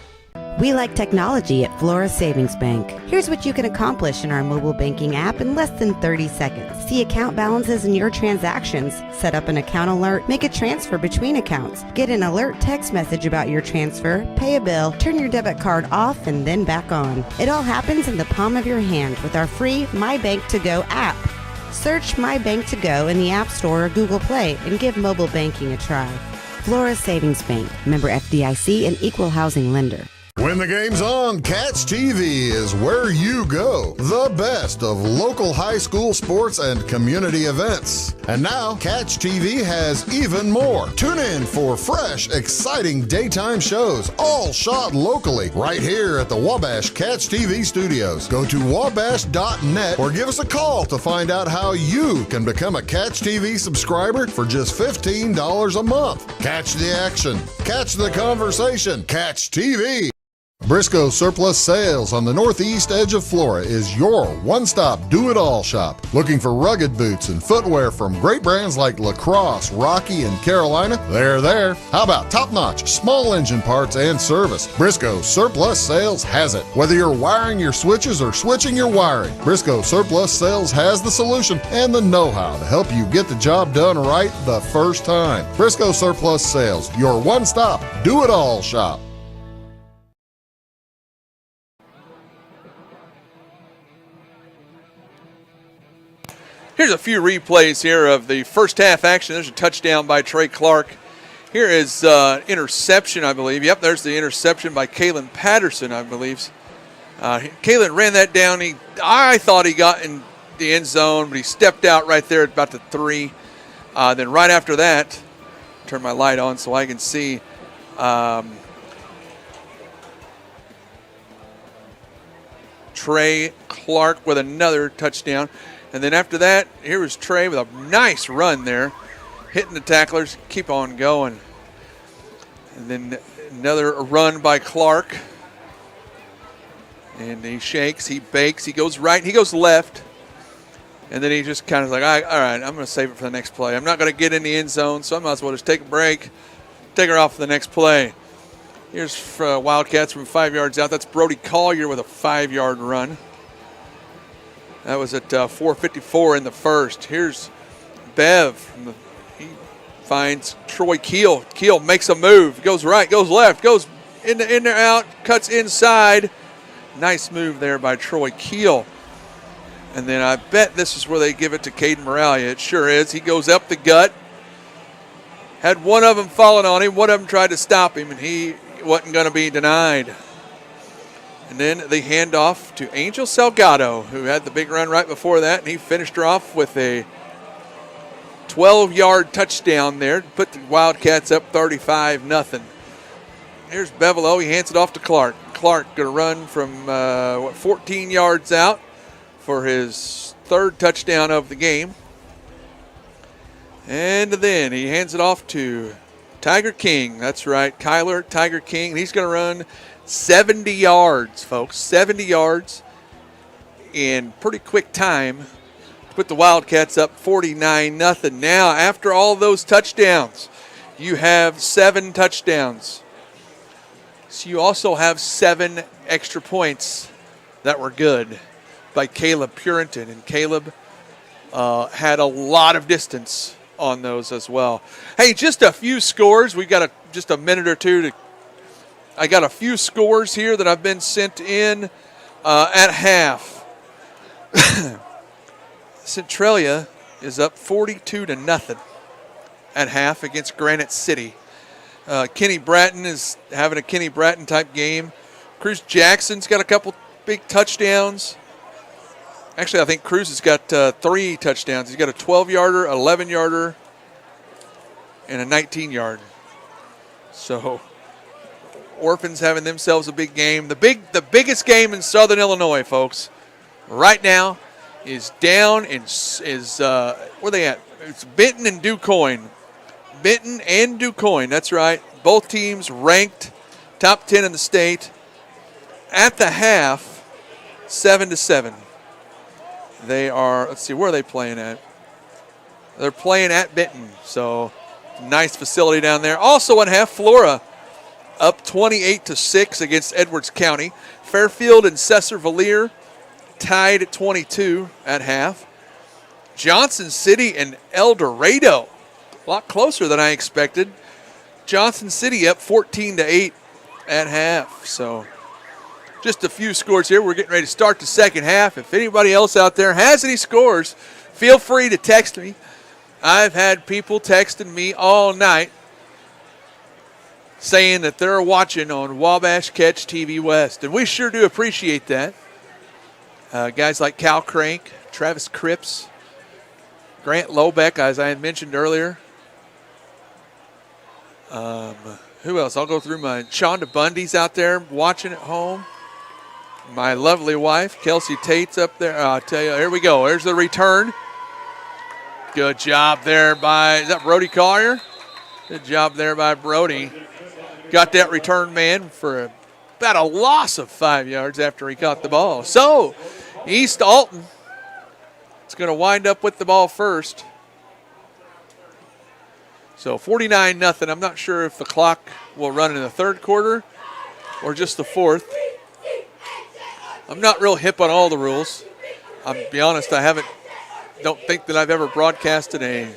We like technology at Flora Savings Bank. Here's what you can accomplish in our mobile banking app in less than 30 seconds. See account balances in your transactions, set up an account alert, make a transfer between accounts, get an alert text message about your transfer, pay a bill, turn your debit card off and then back on. It all happens in the palm of your hand with our free My Bank to Go app. Search My Bank to Go in the App Store or Google Play and give mobile banking a try. Flora Savings Bank, member FDIC and equal housing lender. When the game's on, Catch TV is where you go. The best of local high school sports and community events. And now, Catch TV has even more. Tune in for fresh, exciting daytime shows, all shot locally, right here at the Wabash Catch TV studios. Go to wabash.net or give us a call to find out how you can become a Catch TV subscriber for just $15 a month. Catch the action, catch the conversation, Catch TV. Briscoe Surplus Sales on the northeast edge of Flora is your one-stop do-it-all shop. Looking for rugged boots and footwear from great brands like Lacrosse, Rocky, and Carolina? They're there. How about top-notch small engine parts and service? Briscoe Surplus Sales has it. Whether you're wiring your switches or switching your wiring, Briscoe Surplus Sales has the solution and the know-how to help you get the job done right the first time. Briscoe Surplus Sales, your one-stop do-it-all shop. Here's a few replays here of the first half action. There's a touchdown by Trey Clark. Here is interception, I believe. Yep, there's the interception by Kalen Patterson, I believe. Kalen ran that down. I thought he got in the end zone, but he stepped out right there at about the 3. Then right after that, turn my light on so I can see. Trey Clark with another touchdown. And And then after that, here was Trey with a nice run there, hitting the tacklers, keep on going. And then another run by Clark. And he shakes, he bakes, he goes right, he goes left. And then he just kind of like, all right, I'm going to save it for the next play. I'm not going to get in the end zone, so I might as well just take a break, take her off for the next play. Here's Wildcats from 5 yards out. That's Brody Collier with a 5-yard run. That was at 4:54 in the first. Here's Bev. He finds Troy Keel. Keel makes a move. Goes right, goes left, goes in there, out, cuts inside. Nice move there by Troy Keel. And then I bet this is where they give it to Caden Moralia. It sure is. He goes up the gut. Had one of them falling on him. One of them tried to stop him, and he wasn't going to be denied. And then they hand off to Angel Salgado, who had the big run right before that, and he finished her off with a 12-yard touchdown there to put the Wildcats up 35-0. Here's Bevelo. He hands it off to Clark. Clark going to run from, 14 yards out for his third touchdown of the game. And then he hands it off to Tiger King. That's right, Kyler Tiger King. He's going to run 70 yards, folks. 70 yards in pretty quick time to put the Wildcats up 49-0. Now, after all those touchdowns, you have 7 touchdowns. So you also have 7 extra points that were good by Caleb Purinton. And Caleb had a lot of distance on those as well. Hey, just a few scores. We've got just a minute or two. I got a few scores here that I've been sent in at half. Centralia is up 42-0 at half against Granite City. Kenny Bratton is having a Kenny Bratton type game. Cruz Jackson's got a couple big touchdowns. Actually, I think Cruz has got 3 touchdowns. He's got a 12-yarder, 11-yarder, and a 19-yard. So Orphans having themselves a big game. The biggest game in Southern Illinois, folks, right now is down in where they at? It's Benton and DuQuoin. Benton and DuQuoin, that's right. Both teams ranked top 10 in the state. At the half, 7-7. They are, let's see, where are they playing at? They're playing at Benton, so nice facility down there. Also at half, Flora up 28-6 against Edwards County. Fairfield and Cesar Valier tied at 22 at half. Johnson City and El Dorado, a lot closer than I expected. Johnson City up 14-8 at half. So just a few scores here. We're getting ready to start the second half. If anybody else out there has any scores, feel free to text me. I've had people texting me all night saying that they're watching on Wabash Catch TV West, and we sure do appreciate that. Guys like Cal Crank, Travis Cripps, Grant Lobeck, as I had mentioned earlier. Who else? I'll go through my Shonda Bundy's out there watching at home. My lovely wife, Kelsey Tate's up there. I'll tell you, here we go. There's the return. Good job there by, is that Brody Collier? Good job there by Brody. Got that return man for about a loss of 5 yards after he caught the ball. So, East Alton is going to wind up with the ball first. So 49-0. I'm not sure if the clock will run in the third quarter or just the fourth. I'm not real hip on all the rules. I'll be honest, don't think that I've ever broadcasted a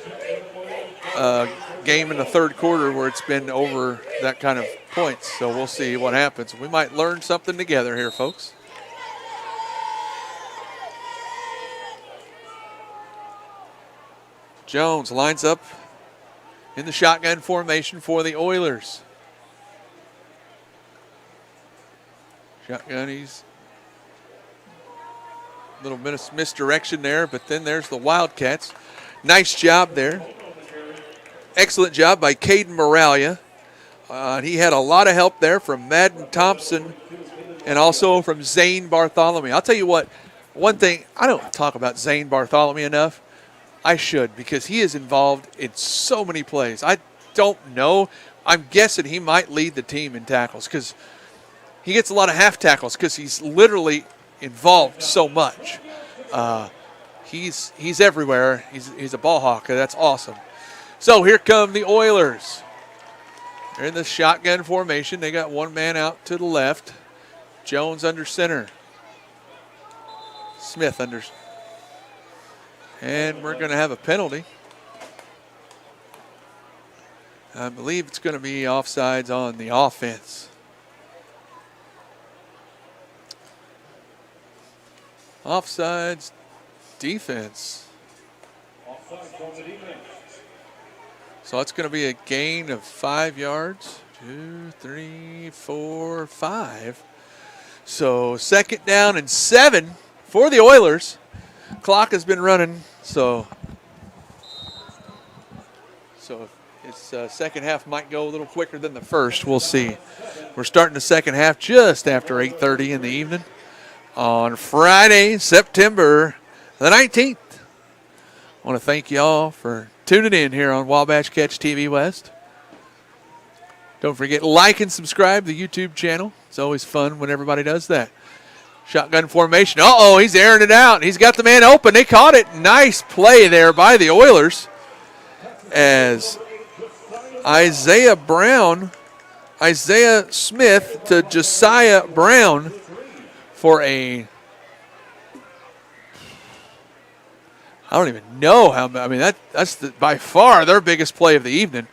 game in the third quarter where it's been over that kind of points. So we'll see what happens. We might learn something together here, folks. Jones lines up in the shotgun formation for the Oilers. Shotgun, he's a little bit of misdirection there, but then there's the Wildcats. Nice job there. Excellent job by Caden Moralia. He had a lot of help there from Madden Thompson and also from Zane Bartholomew. I'll tell you what, one thing, I don't talk about Zane Bartholomew enough. I should, because he is involved in so many plays. I don't know. I'm guessing he might lead the team in tackles because he gets a lot of half tackles because he's literally involved so much. He's everywhere. He's a ball hawk. That's awesome. So here come the Oilers. They're in the shotgun formation. They got one man out to the left. Jones under center. Smith under. And we're going to have a penalty. I believe it's going to be offsides on the offense. Offsides defense. So it's going to be a gain of 5 yards. 2, 3, 4, 5. So 2nd down and 7 for the Oilers. Clock has been running, so its second half might go a little quicker than the first. We'll see. We're starting the second half just after 8:30 in the evening on Friday, September the 19th. I want to thank you all for tuning in here on Wabash Catch TV West. Don't forget, like and subscribe to the YouTube channel. It's always fun when everybody does that. Shotgun formation. Uh-oh, he's airing it out. He's got the man open. They caught it. Nice play there by the Oilers as Isaiah Smith to Josiah Brown for a, I don't even know how, I mean, that's by far their biggest play of the evening.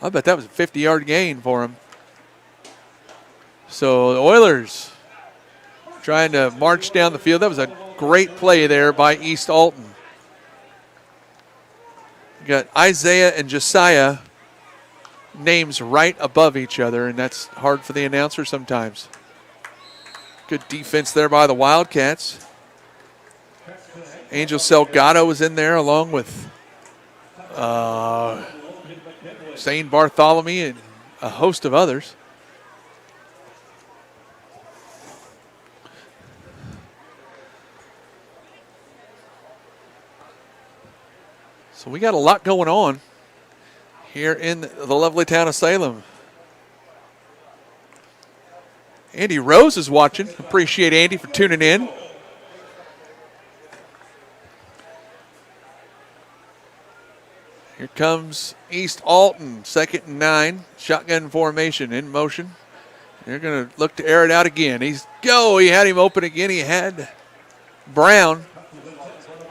I bet that was a 50-yard gain for him. So the Oilers trying to march down the field. That was a great play there by East Alton. You got Isaiah and Josiah names right above each other, and that's hard for the announcer sometimes. Good defense there by the Wildcats. Angel Salgado was in there along with Zane Bartholomew and a host of others. So we got a lot going on here in the lovely town of Salem. Andy Rose is watching. Appreciate Andy for tuning in. Here comes East Alton, 2nd and 9. Shotgun formation in motion. They're going to look to air it out again. He had him open again. He had Brown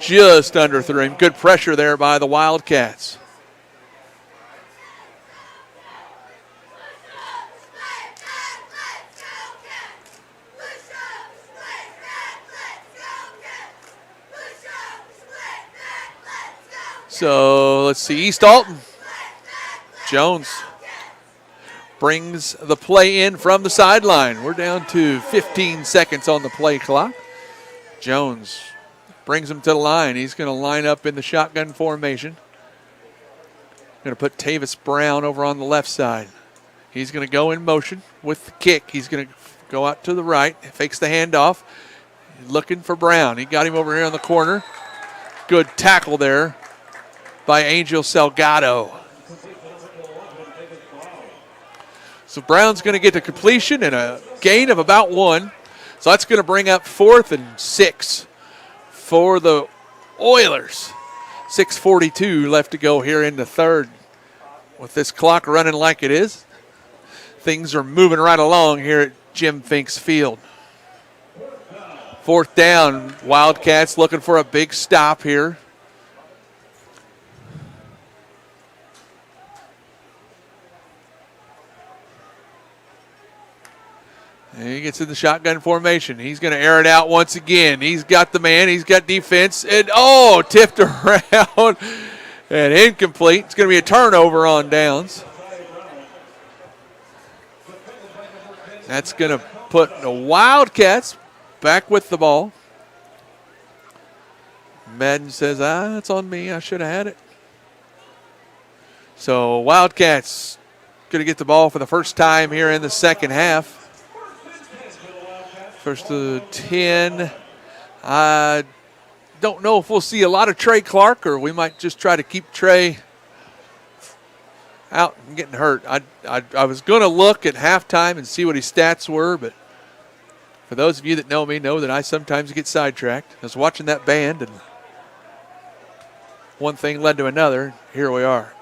just underthrew him. Good pressure there by the Wildcats. So let's see, East Alton. Jones brings the play in from the sideline. We're down to 15 seconds on the play clock. Jones brings him to the line. He's going to line up in the shotgun formation. Going to put Tavis Brown over on the left side. He's going to go in motion with the kick. He's going to go out to the right, fakes the handoff. Looking for Brown. He got him over here in the corner. Good tackle there by Angel Salgado. So Brown's going to get to completion and a gain of about 1. So that's going to bring up 4th and 6 for the Oilers. 6:42 left to go here in the third. With this clock running like it is, things are moving right along here at Jim Finks Field. 4th down, Wildcats looking for a big stop here. And he gets in the shotgun formation. He's going to air it out once again. He's got the man. He's got defense. And, tipped around and incomplete. It's going to be a turnover on downs. That's going to put the Wildcats back with the ball. Madden says, it's on me. I should have had it. So Wildcats going to get the ball for the first time here in the second half. First to 10. I don't know if we'll see a lot of Trey Clark, or we might just try to keep Trey out and getting hurt. I was going to look at halftime and see what his stats were, but for those of you that know me know that I sometimes get sidetracked. I was watching that band, and one thing led to another. Here we are.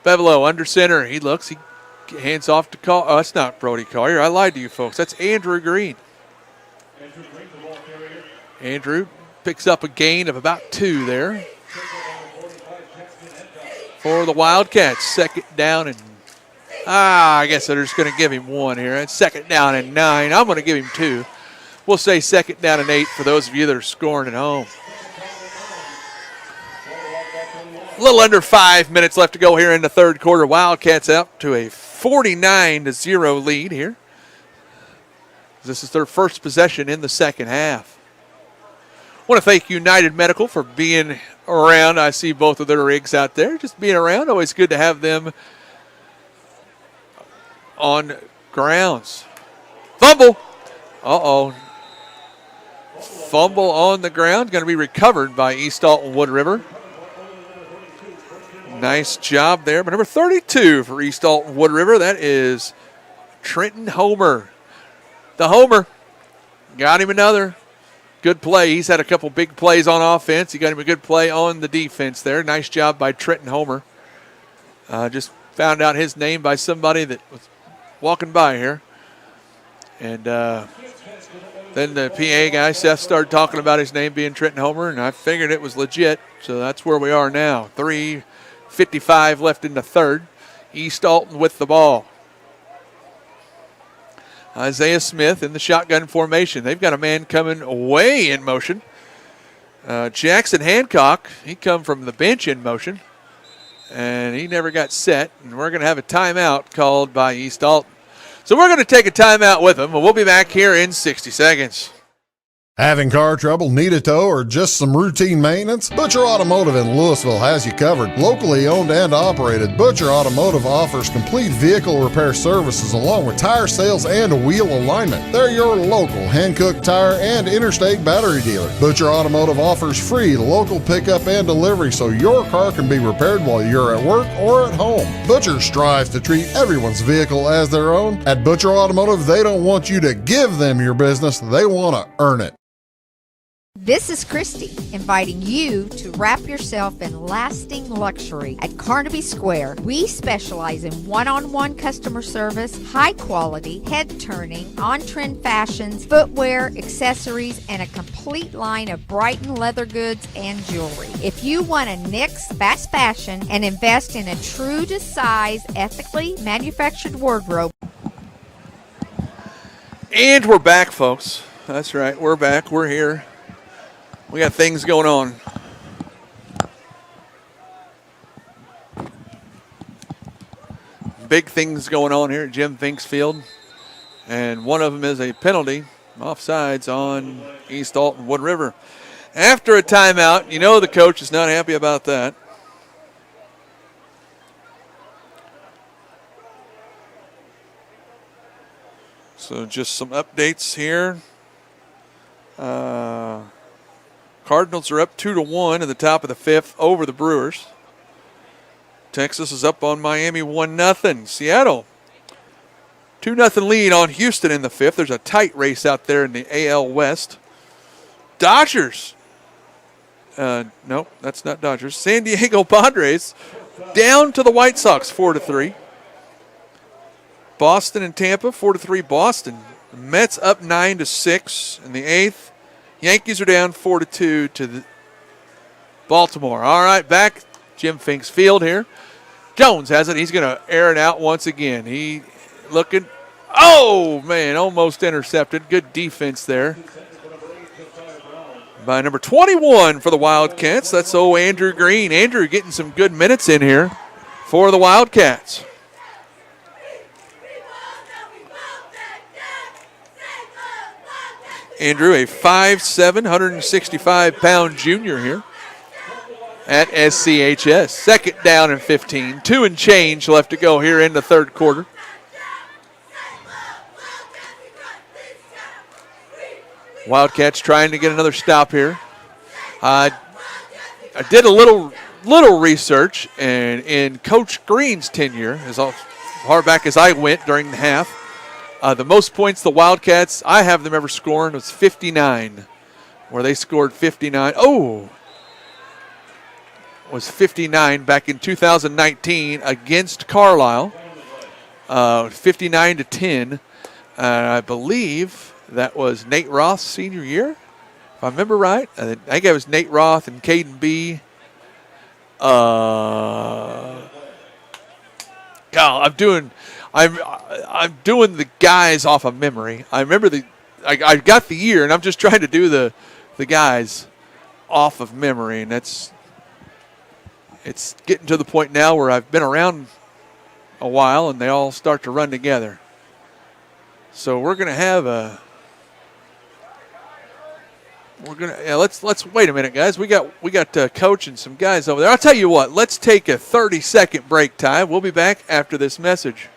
Bevelo under center. He looks. He hands off to Collier. Oh, that's not Brody Collier. I lied to you folks. That's Andrew Green. Andrew picks up a gain of about 2 there for the Wildcats. Second down and I guess they're just going to give him 1 here. It's second down and 9. I'm going to give him 2. We'll say second down and 8 for those of you that are scoring at home. A little under 5 minutes left to go here in the third quarter. Wildcats up to a 49-0 lead here. This is their first possession in the second half. I want to thank United Medical for being around. I see both of their rigs out there. Just being around. Always good to have them on grounds. Fumble. Uh-oh. Fumble on the ground. Going to be recovered by East Alton Wood River. Nice job there. But number 32 for East Alton Wood River, that is Trenton Homer. The Homer got him another good play. He's had a couple big plays on offense. He got him a good play on the defense there. Nice job by Trenton Homer. Just found out his name by somebody that was walking by here. And then the PA guy, Seth, started talking about his name being Trenton Homer, and I figured it was legit. So that's where we are now. 3:55 left in the third. East Alton with the ball. Isaiah Smith in the shotgun formation. They've got a man coming way in motion. Jackson Hancock, he come from the bench in motion, and he never got set. And we're going to have a timeout called by East Alton. So we're going to take a timeout with them, and we'll be back here in 60 seconds. Having car trouble, need a tow, or just some routine maintenance? Butcher Automotive in Louisville has you covered. Locally owned and operated, Butcher Automotive offers complete vehicle repair services along with tire sales and wheel alignment. They're your local Hankook tire and interstate battery dealer. Butcher Automotive offers free local pickup and delivery so your car can be repaired while you're at work or at home. Butcher strives to treat everyone's vehicle as their own. At Butcher Automotive, they don't want you to give them your business, they want to earn it. This is Christy, inviting you to wrap yourself in lasting luxury at Carnaby Square. We specialize in one-on-one customer service, high quality, head-turning, on-trend fashions, footwear, accessories, and a complete line of Brighton leather goods and jewelry. If you want to nix fast fashion and invest in a true-to-size, ethically manufactured wardrobe. And we're back, folks. That's right, we're back, we're here. We got things going on. Big things going on here at Jim Finks Field. And one of them is a penalty, offsides on East Alton Wood River. After a timeout, you know the coach is not happy about that. So just some updates here. Cardinals are up 2-1 in the top of the fifth over the Brewers. Texas is up on Miami 1-0. Seattle 2-0 lead on Houston in the fifth. There's a tight race out there in the AL West. Dodgers. Nope, that's not Dodgers. San Diego Padres down to the White Sox 4-3. Boston and Tampa 4-3 Boston. The Mets up 9-6 in the eighth. Yankees are down 4-2 to the Baltimore. All right, back Jim Finks Field here. Jones has it. He's going to air it out once again. He looking. Oh, man, almost intercepted. Good defense there by number 21 for the Wildcats. That's Andrew Green. Andrew getting some good minutes in here for the Wildcats. Andrew, a 5'7", 165-pound junior here at SCHS. Second down and 15. 2 and change left to go here in the third quarter. Wildcats trying to get another stop here. I did a little research, and in Coach Green's tenure, as far back as I went during the half, the most points the Wildcats, I have them ever scoring, was 59, where they scored 59. Oh! Was 59 back in 2019 against Carlisle, 59-10. I believe that was Nate Roth's senior year, if I remember right. I think it was Nate Roth and Caden B. God, I'm doing the guys off of memory. I remember I got the year, and I'm just trying to do the guys off of memory, and it's getting to the point now where I've been around a while, and they all start to run together. So we're going to have let's wait a minute, guys. We got Coach and some guys over there. I'll tell you what. Let's take a 30-second break time. We'll be back after this message.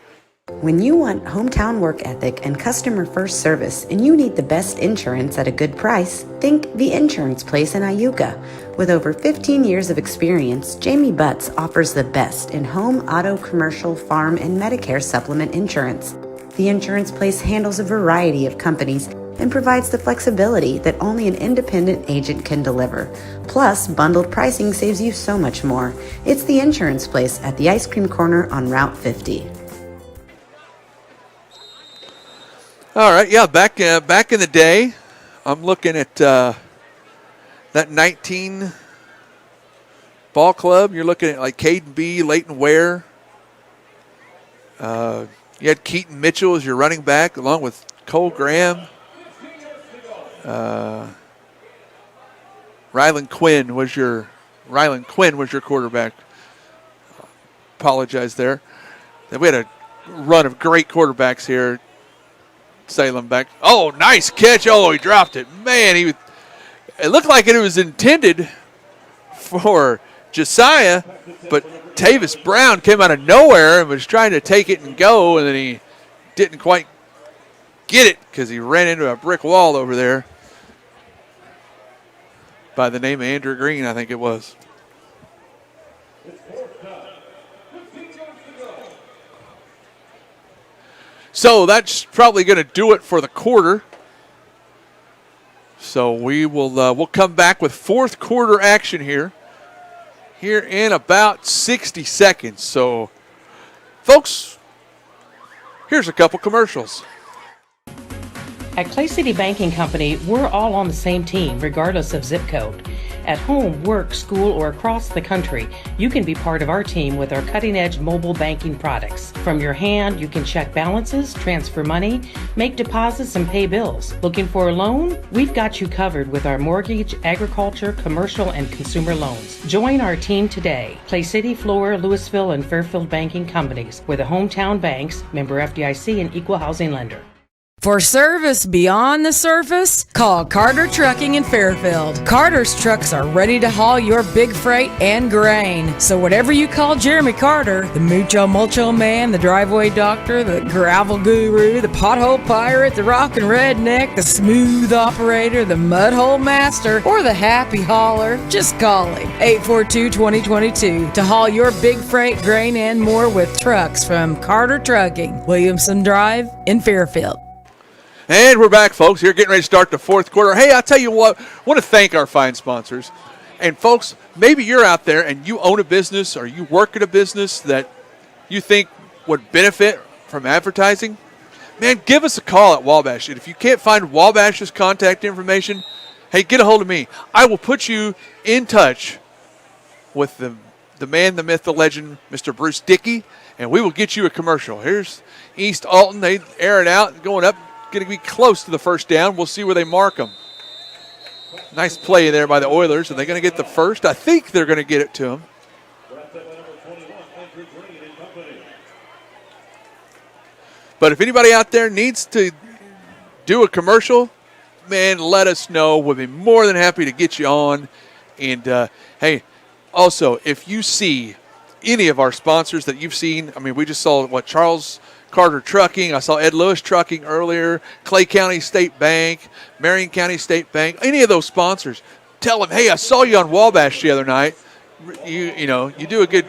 When you want hometown work ethic and customer first service and you need the best insurance at a good price, think The Insurance Place in Iuka. With over 15 years of experience, Jamie Butts offers the best in home, auto, commercial, farm, and Medicare supplement insurance. The Insurance Place handles a variety of companies and provides the flexibility that only an independent agent can deliver. Plus, bundled pricing saves you so much more. It's The Insurance Place at the Ice Cream Corner on Route 50. All right, yeah, back in the day, I'm looking at that 19 ball club. You're looking at like Caden B, Leighton Ware. You had Keaton Mitchell as your running back, along with Cole Graham. Rylan Quinn was your quarterback. Apologize there. Then we had a run of great quarterbacks here. Salem back. Oh, nice catch. Oh, he dropped it. Man, it looked like it was intended for Josiah, but Tavis Brown came out of nowhere and was trying to take it and go, and then he didn't quite get it because he ran into a brick wall over there by the name of Andrew Green, I think it was. So that's probably going to do it for the quarter. So we'll come back with fourth quarter action here in about 60 seconds. So, folks, here's a couple commercials. At Clay City Banking Company, we're all on the same team, regardless of zip code. At home, work, school, or across the country, you can be part of our team with our cutting-edge mobile banking products. From your hand, you can check balances, transfer money, make deposits, and pay bills. Looking for a loan? We've got you covered with our mortgage, agriculture, commercial, and consumer loans. Join our team today. Clay City, Flora, Louisville, and Fairfield Banking Companies. We're the hometown banks, member FDIC, and equal housing lender. For service beyond the surface, call Carter Trucking in Fairfield. Carter's trucks are ready to haul your big freight and grain. So whatever you call Jeremy Carter, the Mucho Mulcho Man, the driveway doctor, the gravel guru, the pothole pirate, the rockin' redneck, the smooth operator, the mudhole master, or the happy hauler, just call him. 842-2022 to haul your big freight, grain, and more with trucks from Carter Trucking, Williamson Drive in Fairfield. And we're back, folks. Here, getting ready to start the fourth quarter. Hey, I'll tell you what, I want to thank our fine sponsors. And, folks, maybe you're out there and you own a business or you work at a business that you think would benefit from advertising. Man, give us a call at Wabash. And if you can't find Wabash's contact information, hey, get a hold of me. I will put you in touch with the man, the myth, the legend, Mr. Bruce Dickey, and we will get you a commercial. Here's East Alton. They air it out, going up. Going to be close to the first down. We'll see where they mark them. Nice play there by the Oilers. Are they going to get the first? I think they're going to get it to them. But if anybody out there needs to do a commercial, man, let us know. We'll be more than happy to get you on. And, hey, also, if you see any of our sponsors that you've seen, I mean, we just saw, Charles Carter Trucking. I saw Ed Lewis Trucking earlier, Clay County State Bank, Marion County State Bank, any of those sponsors. Tell them, hey, I saw you on Wabash the other night. You do a good,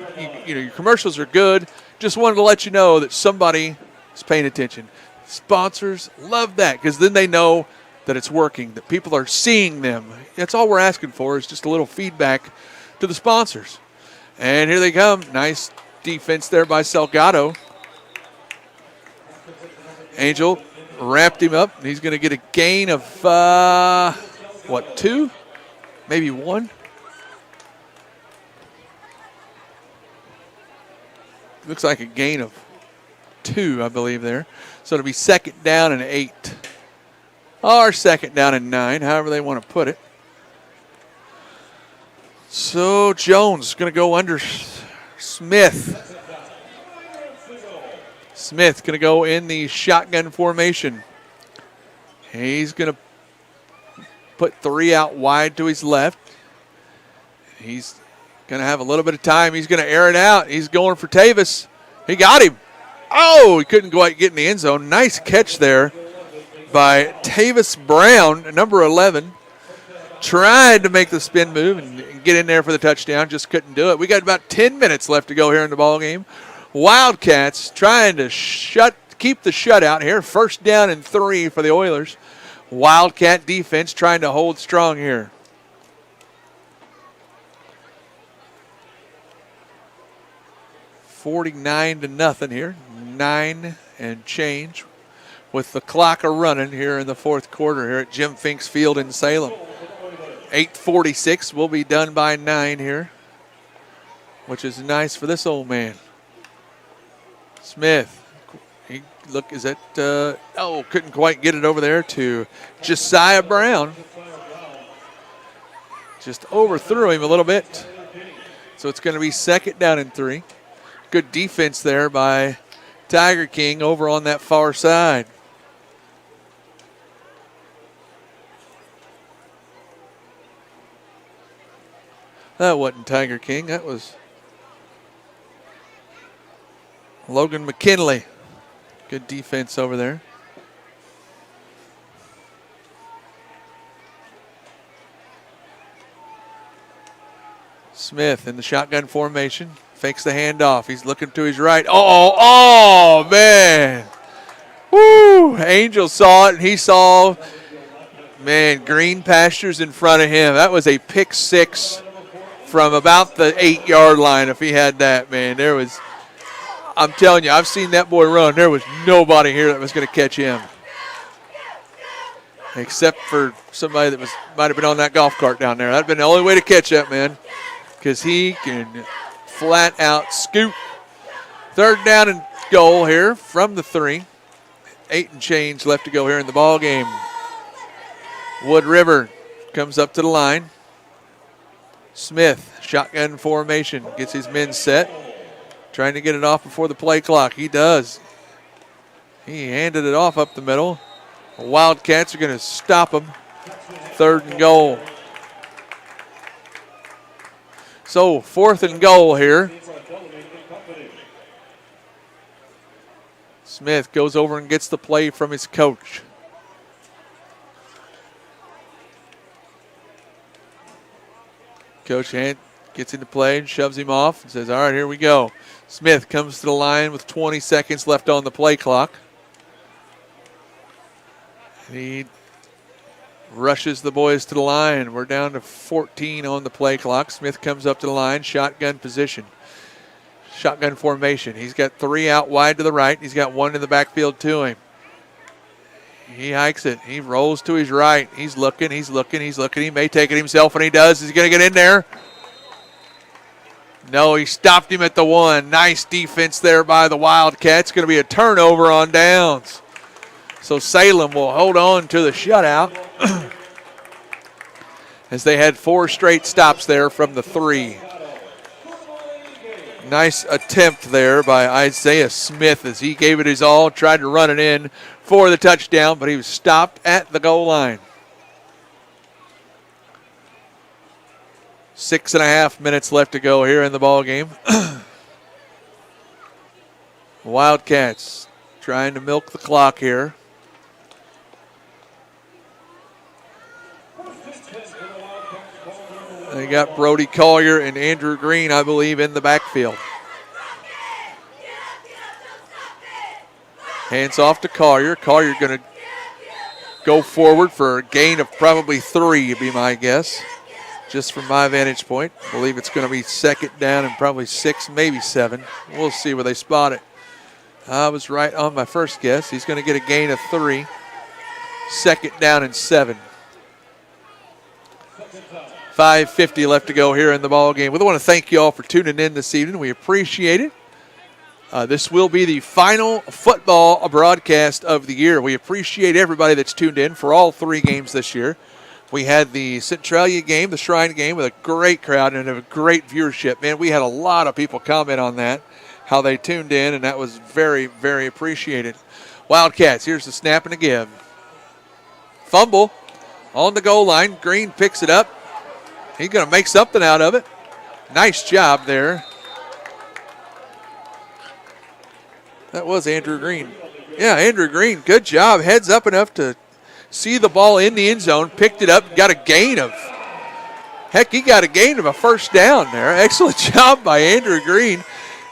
your commercials are good. Just wanted to let you know that somebody is paying attention. Sponsors love that because then they know that it's working, that people are seeing them. That's all we're asking for is just a little feedback to the sponsors. And here they come. Nice defense there by Salgado. Angel wrapped him up. And he's going to get a gain of, 2? Maybe 1? Looks like a gain of 2, I believe there. So it'll be 2nd down and 8. Or 2nd down and 9, however they want to put it. So Jones going to go under Smith. Smith going to go in the shotgun formation. He's going to put 3 out wide to his left. He's going to have a little bit of time. He's going to air it out. He's going for Tavis. He got him. Oh, he couldn't quite get in the end zone. Nice catch there by Tavis Brown, number 11. Tried to make the spin move and get in there for the touchdown. Just couldn't do it. We got about 10 minutes left to go here in the ball game. Wildcats trying to keep the shutout here. 1st down and 3 for the Oilers. Wildcat defense trying to hold strong here. $49-0 here. 9 and change with the clock a-running here in the 4th quarter here at Jim Finks Field in Salem. 8:46 will be done by 9 here, which is nice for this old man. Smith, couldn't quite get it over there to Josiah Brown. Just overthrew him a little bit. So it's going to be 2nd down and 3. Good defense there by Tiger King over on that far side. That wasn't Tiger King. That was Logan McKinley. Good defense over there. Smith in the shotgun formation. Fakes the handoff. He's looking to his right. Oh, man. Woo! Angel saw it, and he saw, green pastures in front of him. That was a pick 6 from about the 8-yard line if he had that, man. I'm telling you, I've seen that boy run. There was nobody here that was going to catch him. Except for somebody that might have been on that golf cart down there. That would have been the only way to catch that man because he can flat out scoop. 3rd down and goal here from the 3. 8 and change left to go here in the ball game. Wood River comes up to the line. Smith, shotgun formation, gets his men set. Trying to get it off before the play clock. He does. He handed it off up the middle. The Wildcats are going to stop him. 3rd and goal. So 4th and goal here. Smith goes over and gets the play from his coach. Coach gets into play and shoves him off and says, all right, here we go. Smith comes to the line with 20 seconds left on the play clock. He rushes the boys to the line. We're down to 14 on the play clock. Smith comes up to the line, shotgun position. Shotgun formation. He's got 3 out wide to the right. He's got 1 in the backfield to him. He hikes it. He rolls to his right. He's looking. He may take it himself, and he does. He's going to get in there. No, he stopped him at the 1. Nice defense there by the Wildcats. Going to be a turnover on downs. So Salem will hold on to the shutout as they had 4 straight stops there from the 3. Nice attempt there by Isaiah Smith as he gave it his all, tried to run it in for the touchdown, but he was stopped at the goal line. 6.5 minutes left to go here in the ball game. Wildcats trying to milk the clock here. They got Brody Collier and Andrew Green, I believe, in the backfield. Hands off to Collier. Collier going to go forward for a gain of probably 3, would be my guess, just from my vantage point. I believe it's going to be second down and probably 6, maybe 7. We'll see where they spot it. I was right on my first guess. He's going to get a gain of 3. Second down and 7. 5:50 left to go here in the ball game. We want to thank you all for tuning in this evening. We appreciate it. This will be the final football broadcast of the year. We appreciate everybody that's tuned in for all 3 games this year. We had the Centralia game, the Shrine game, with a great crowd and a great viewership. Man, we had a lot of people comment on that, how they tuned in, and that was very, very appreciated. Wildcats, here's the snap and a give. Fumble on the goal line. Green picks it up. He's going to make something out of it. Nice job there. That was Andrew Green. Yeah, Andrew Green, good job. Heads up enough to see the ball in the end zone. Picked it up, got a gain of, he got a gain of a first down there. Excellent job by Andrew Green.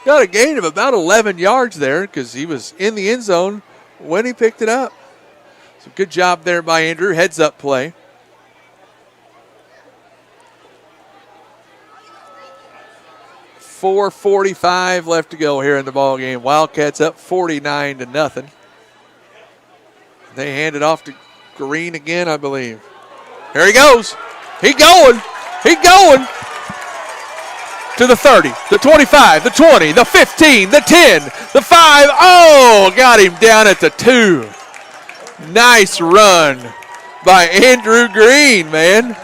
Got a gain of about 11 yards there because he was in the end zone when he picked it up. So good job there by Andrew. Heads up play. 4:45 left to go here in the ball game. Wildcats up 49-0. They hand it off to Green again, I believe. Here he goes. He going. To the 30, the 25, the 20, the 15, the 10, the 5. Oh, got him down at the 2. Nice run by Andrew Green, man.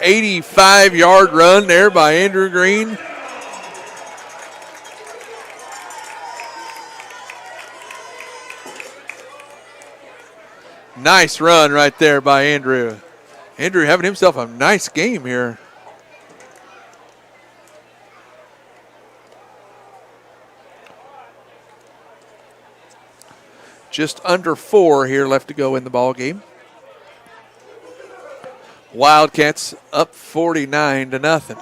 $85-yard run there by Andrew Green. Nice run right there by Andrew. Andrew having himself a nice game here. Just under 4 here left to go in the ball game. Wildcats up 49-0.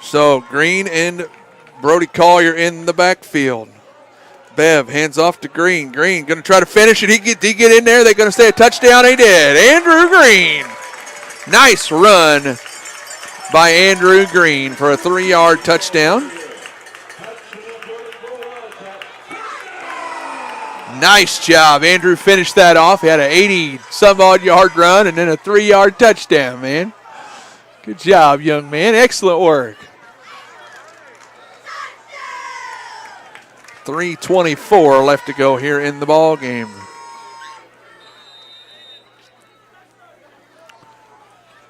So Green and Brody Collier in the backfield. Bev hands off to Green. Green going to try to finish it. He get in there. They're going to say a touchdown. He did. Andrew Green. Nice run by Andrew Green for a 3-yard touchdown. Nice job. Andrew finished that off. He had an 80-some-odd yard run and then a 3-yard touchdown, man. Good job, young man. Excellent work. 3:24 left to go here in the ball game.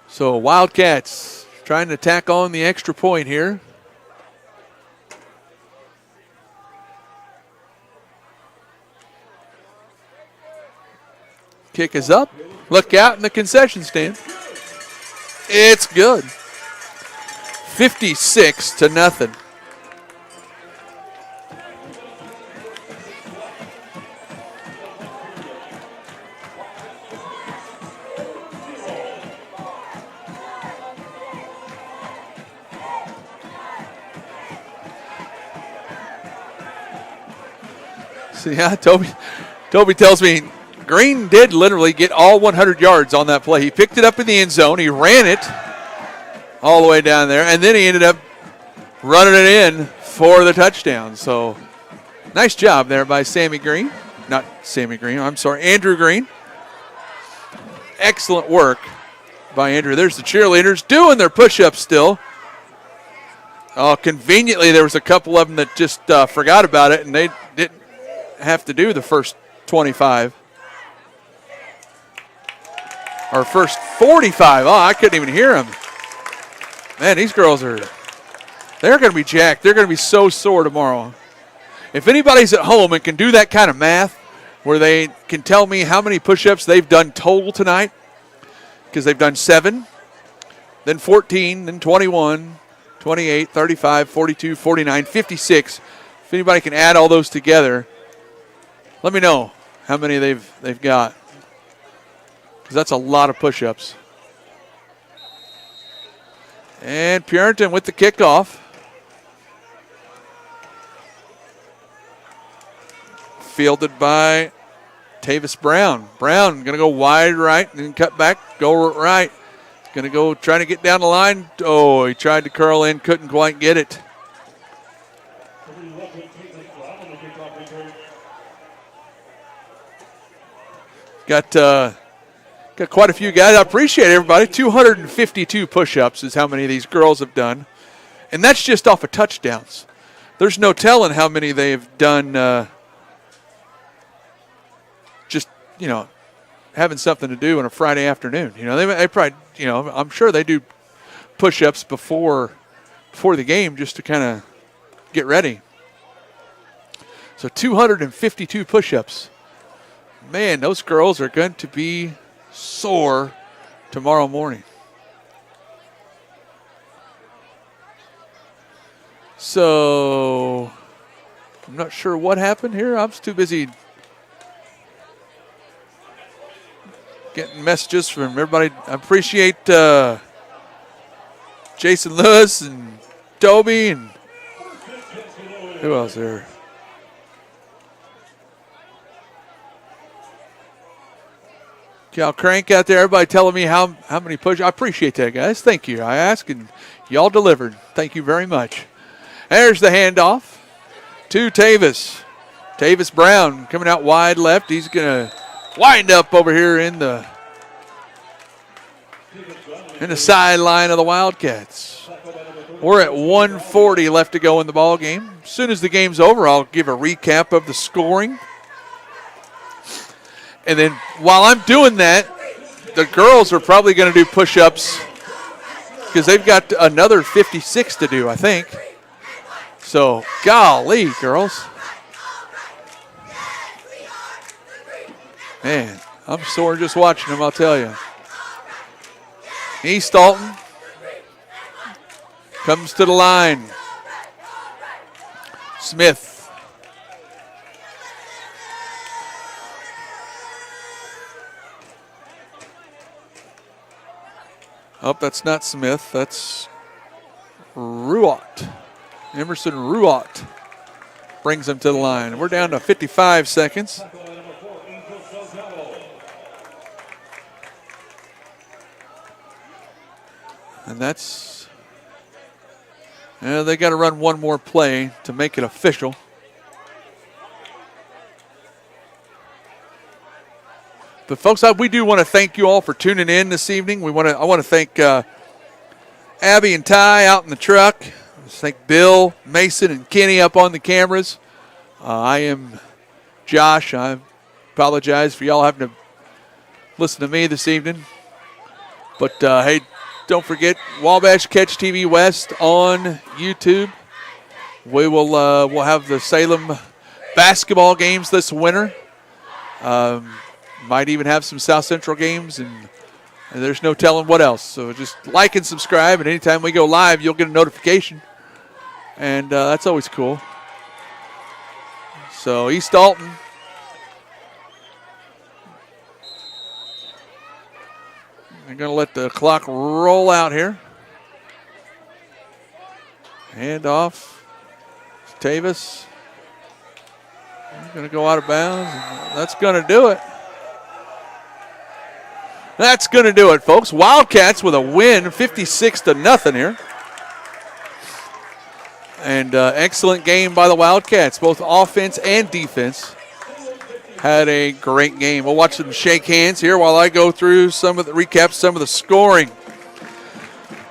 So Wildcats trying to tack on the extra point here. Kick is up. Look out in the concession stand. It's good. 56-0. See, yeah, Toby tells me Green did literally get all 100 yards on that play. He picked it up in the end zone. He ran it all the way down there, and then he ended up running it in for the touchdown. So nice job there by Andrew Green. Excellent work by Andrew. There's the cheerleaders doing their push-ups still. Oh, conveniently, there was a couple of them that just forgot about it, and they didn't have to do the first 25. Or first 45. Oh, I couldn't even hear them. Man, these girls they're going to be jacked. They're going to be so sore tomorrow. If anybody's at home and can do that kind of math, where they can tell me how many push-ups they've done total tonight, because they've done 7, then 14, then 21, 28, 35, 42, 49, 56. If anybody can add all those together, let me know how many they've got, because that's a lot of push-ups. And Purinton with the kickoff. Fielded by Tavis Brown. Brown going to go wide right and then cut back, go right. Going to go trying to get down the line. Oh, he tried to curl in, couldn't quite get it. Got quite a few guys. I appreciate everybody. 252 push-ups is how many of these girls have done. And that's just off of touchdowns. There's no telling how many they've done just, having something to do on a Friday afternoon. They probably, I'm sure they do push-ups before the game just to kind of get ready. So 252 push-ups. Man, those girls are going to be sore tomorrow morning. So I'm not sure what happened here. I was too busy getting messages from everybody. I appreciate Jason Lewis and Toby and who else there? Cal Crank out there, everybody telling me how many push. I appreciate that, guys. Thank you. I asked, and y'all delivered. Thank you very much. There's the handoff to Tavis. Tavis Brown coming out wide left. He's going to wind up over here in the sideline of the Wildcats. We're at 1:40 left to go in the ball game. As soon as the game's over, I'll give a recap of the scoring. And then while I'm doing that, the girls are probably going to do push-ups because they've got another 56 to do, I think. So, golly, girls. Man, I'm sore just watching them, I'll tell you. East Alton comes to the line. Smith. Oh, that's not Smith. That's Ruot. Emerson Ruot brings him to the line. We're down to 55 seconds. And that's, they got to run one more play to make it official. But folks, we do want to thank you all for tuning in this evening. I want to thank Abby and Ty out in the truck. Let's thank Bill, Mason, and Kenny up on the cameras. I am Josh. I apologize for y'all having to listen to me this evening. But hey, don't forget Wabash Catch TV West on YouTube. We will we'll have the Salem basketball games this winter. Might even have some South Central games, and there's no telling what else. So just like and subscribe, and anytime we go live, you'll get a notification. And that's always cool. So East Alton. They're going to let the clock roll out here. Hand off. Tavis. He's going to go out of bounds. That's going to do it. That's going to do it, folks. Wildcats with a win, 56-0 here. And excellent game by the Wildcats, both offense and defense. Had a great game. We'll watch them shake hands here while I go through recap some of the scoring.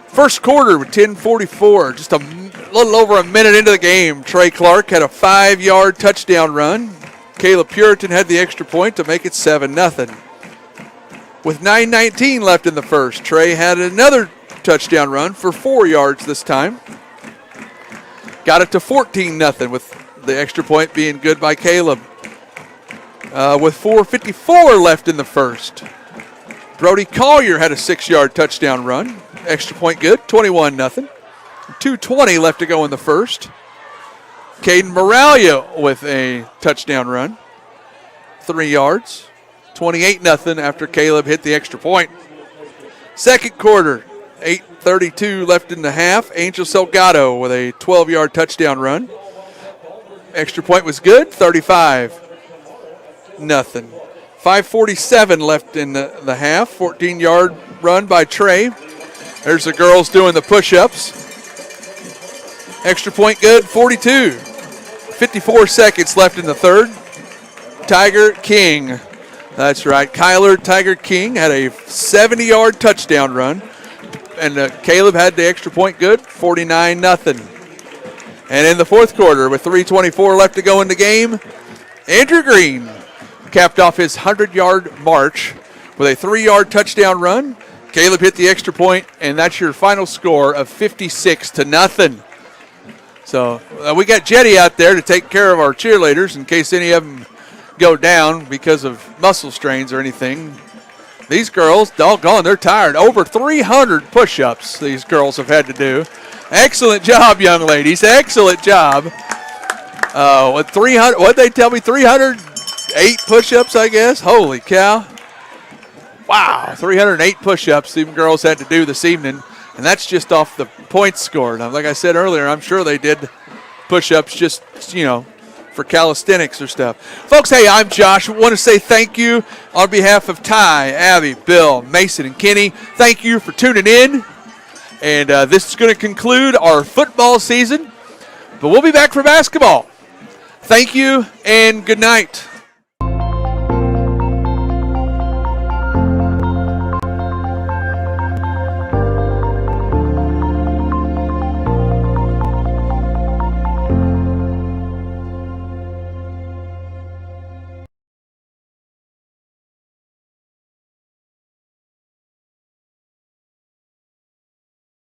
First quarter with 10:44, just a little over a minute into the game. Trey Clark had a 5-yard touchdown run. Caleb Purinton had the extra point to make it 7-0. With 9:19 left in the first, Trey had another touchdown run for 4 yards this time. Got it to 14-0 with the extra point being good by Caleb. with 4:54 left in the first. Brody Collier had a 6-yard touchdown run. Extra point good, 21-0. 2:20 left to go in the first. Caden Moralia with a touchdown run. 3 yards. 28-0 after Caleb hit the extra point. Second quarter, 8:32 left in the half. Angel Salgado with a 12-yard touchdown run. Extra point was good, 35-0. 5:47 left in the half. 14-yard run by Trey. There's the girls doing the push-ups. Extra point good, 42. 54 seconds left in the third. Tiger King. That's right. Kyler Tiger King had a 70-yard touchdown run. And Caleb had the extra point good, 49-0. And in the fourth quarter, with 3:24 left to go in the game, Andrew Green capped off his 100-yard march with a 3-yard touchdown run. Caleb hit the extra point, and that's your final score of 56-0. So we got Jetty out there to take care of our cheerleaders in case any of them go down because of muscle strains or anything. These girls, doggone, they're tired. Over 300 push-ups these girls have had to do. Excellent job, young ladies. Excellent job. With 300, what'd they tell me? 308 push-ups, I guess. Holy cow. Wow, 308 push-ups these girls had to do this evening. And that's just off the points scored. Now, like I said earlier, I'm sure they did push-ups just, for calisthenics or stuff. Folks, hey, I'm Josh. I want to say thank you on behalf of Ty, Abby, Bill, Mason, and Kenny. Thank you for tuning in. And this is going to conclude our football season. But we'll be back for basketball. Thank you and good night.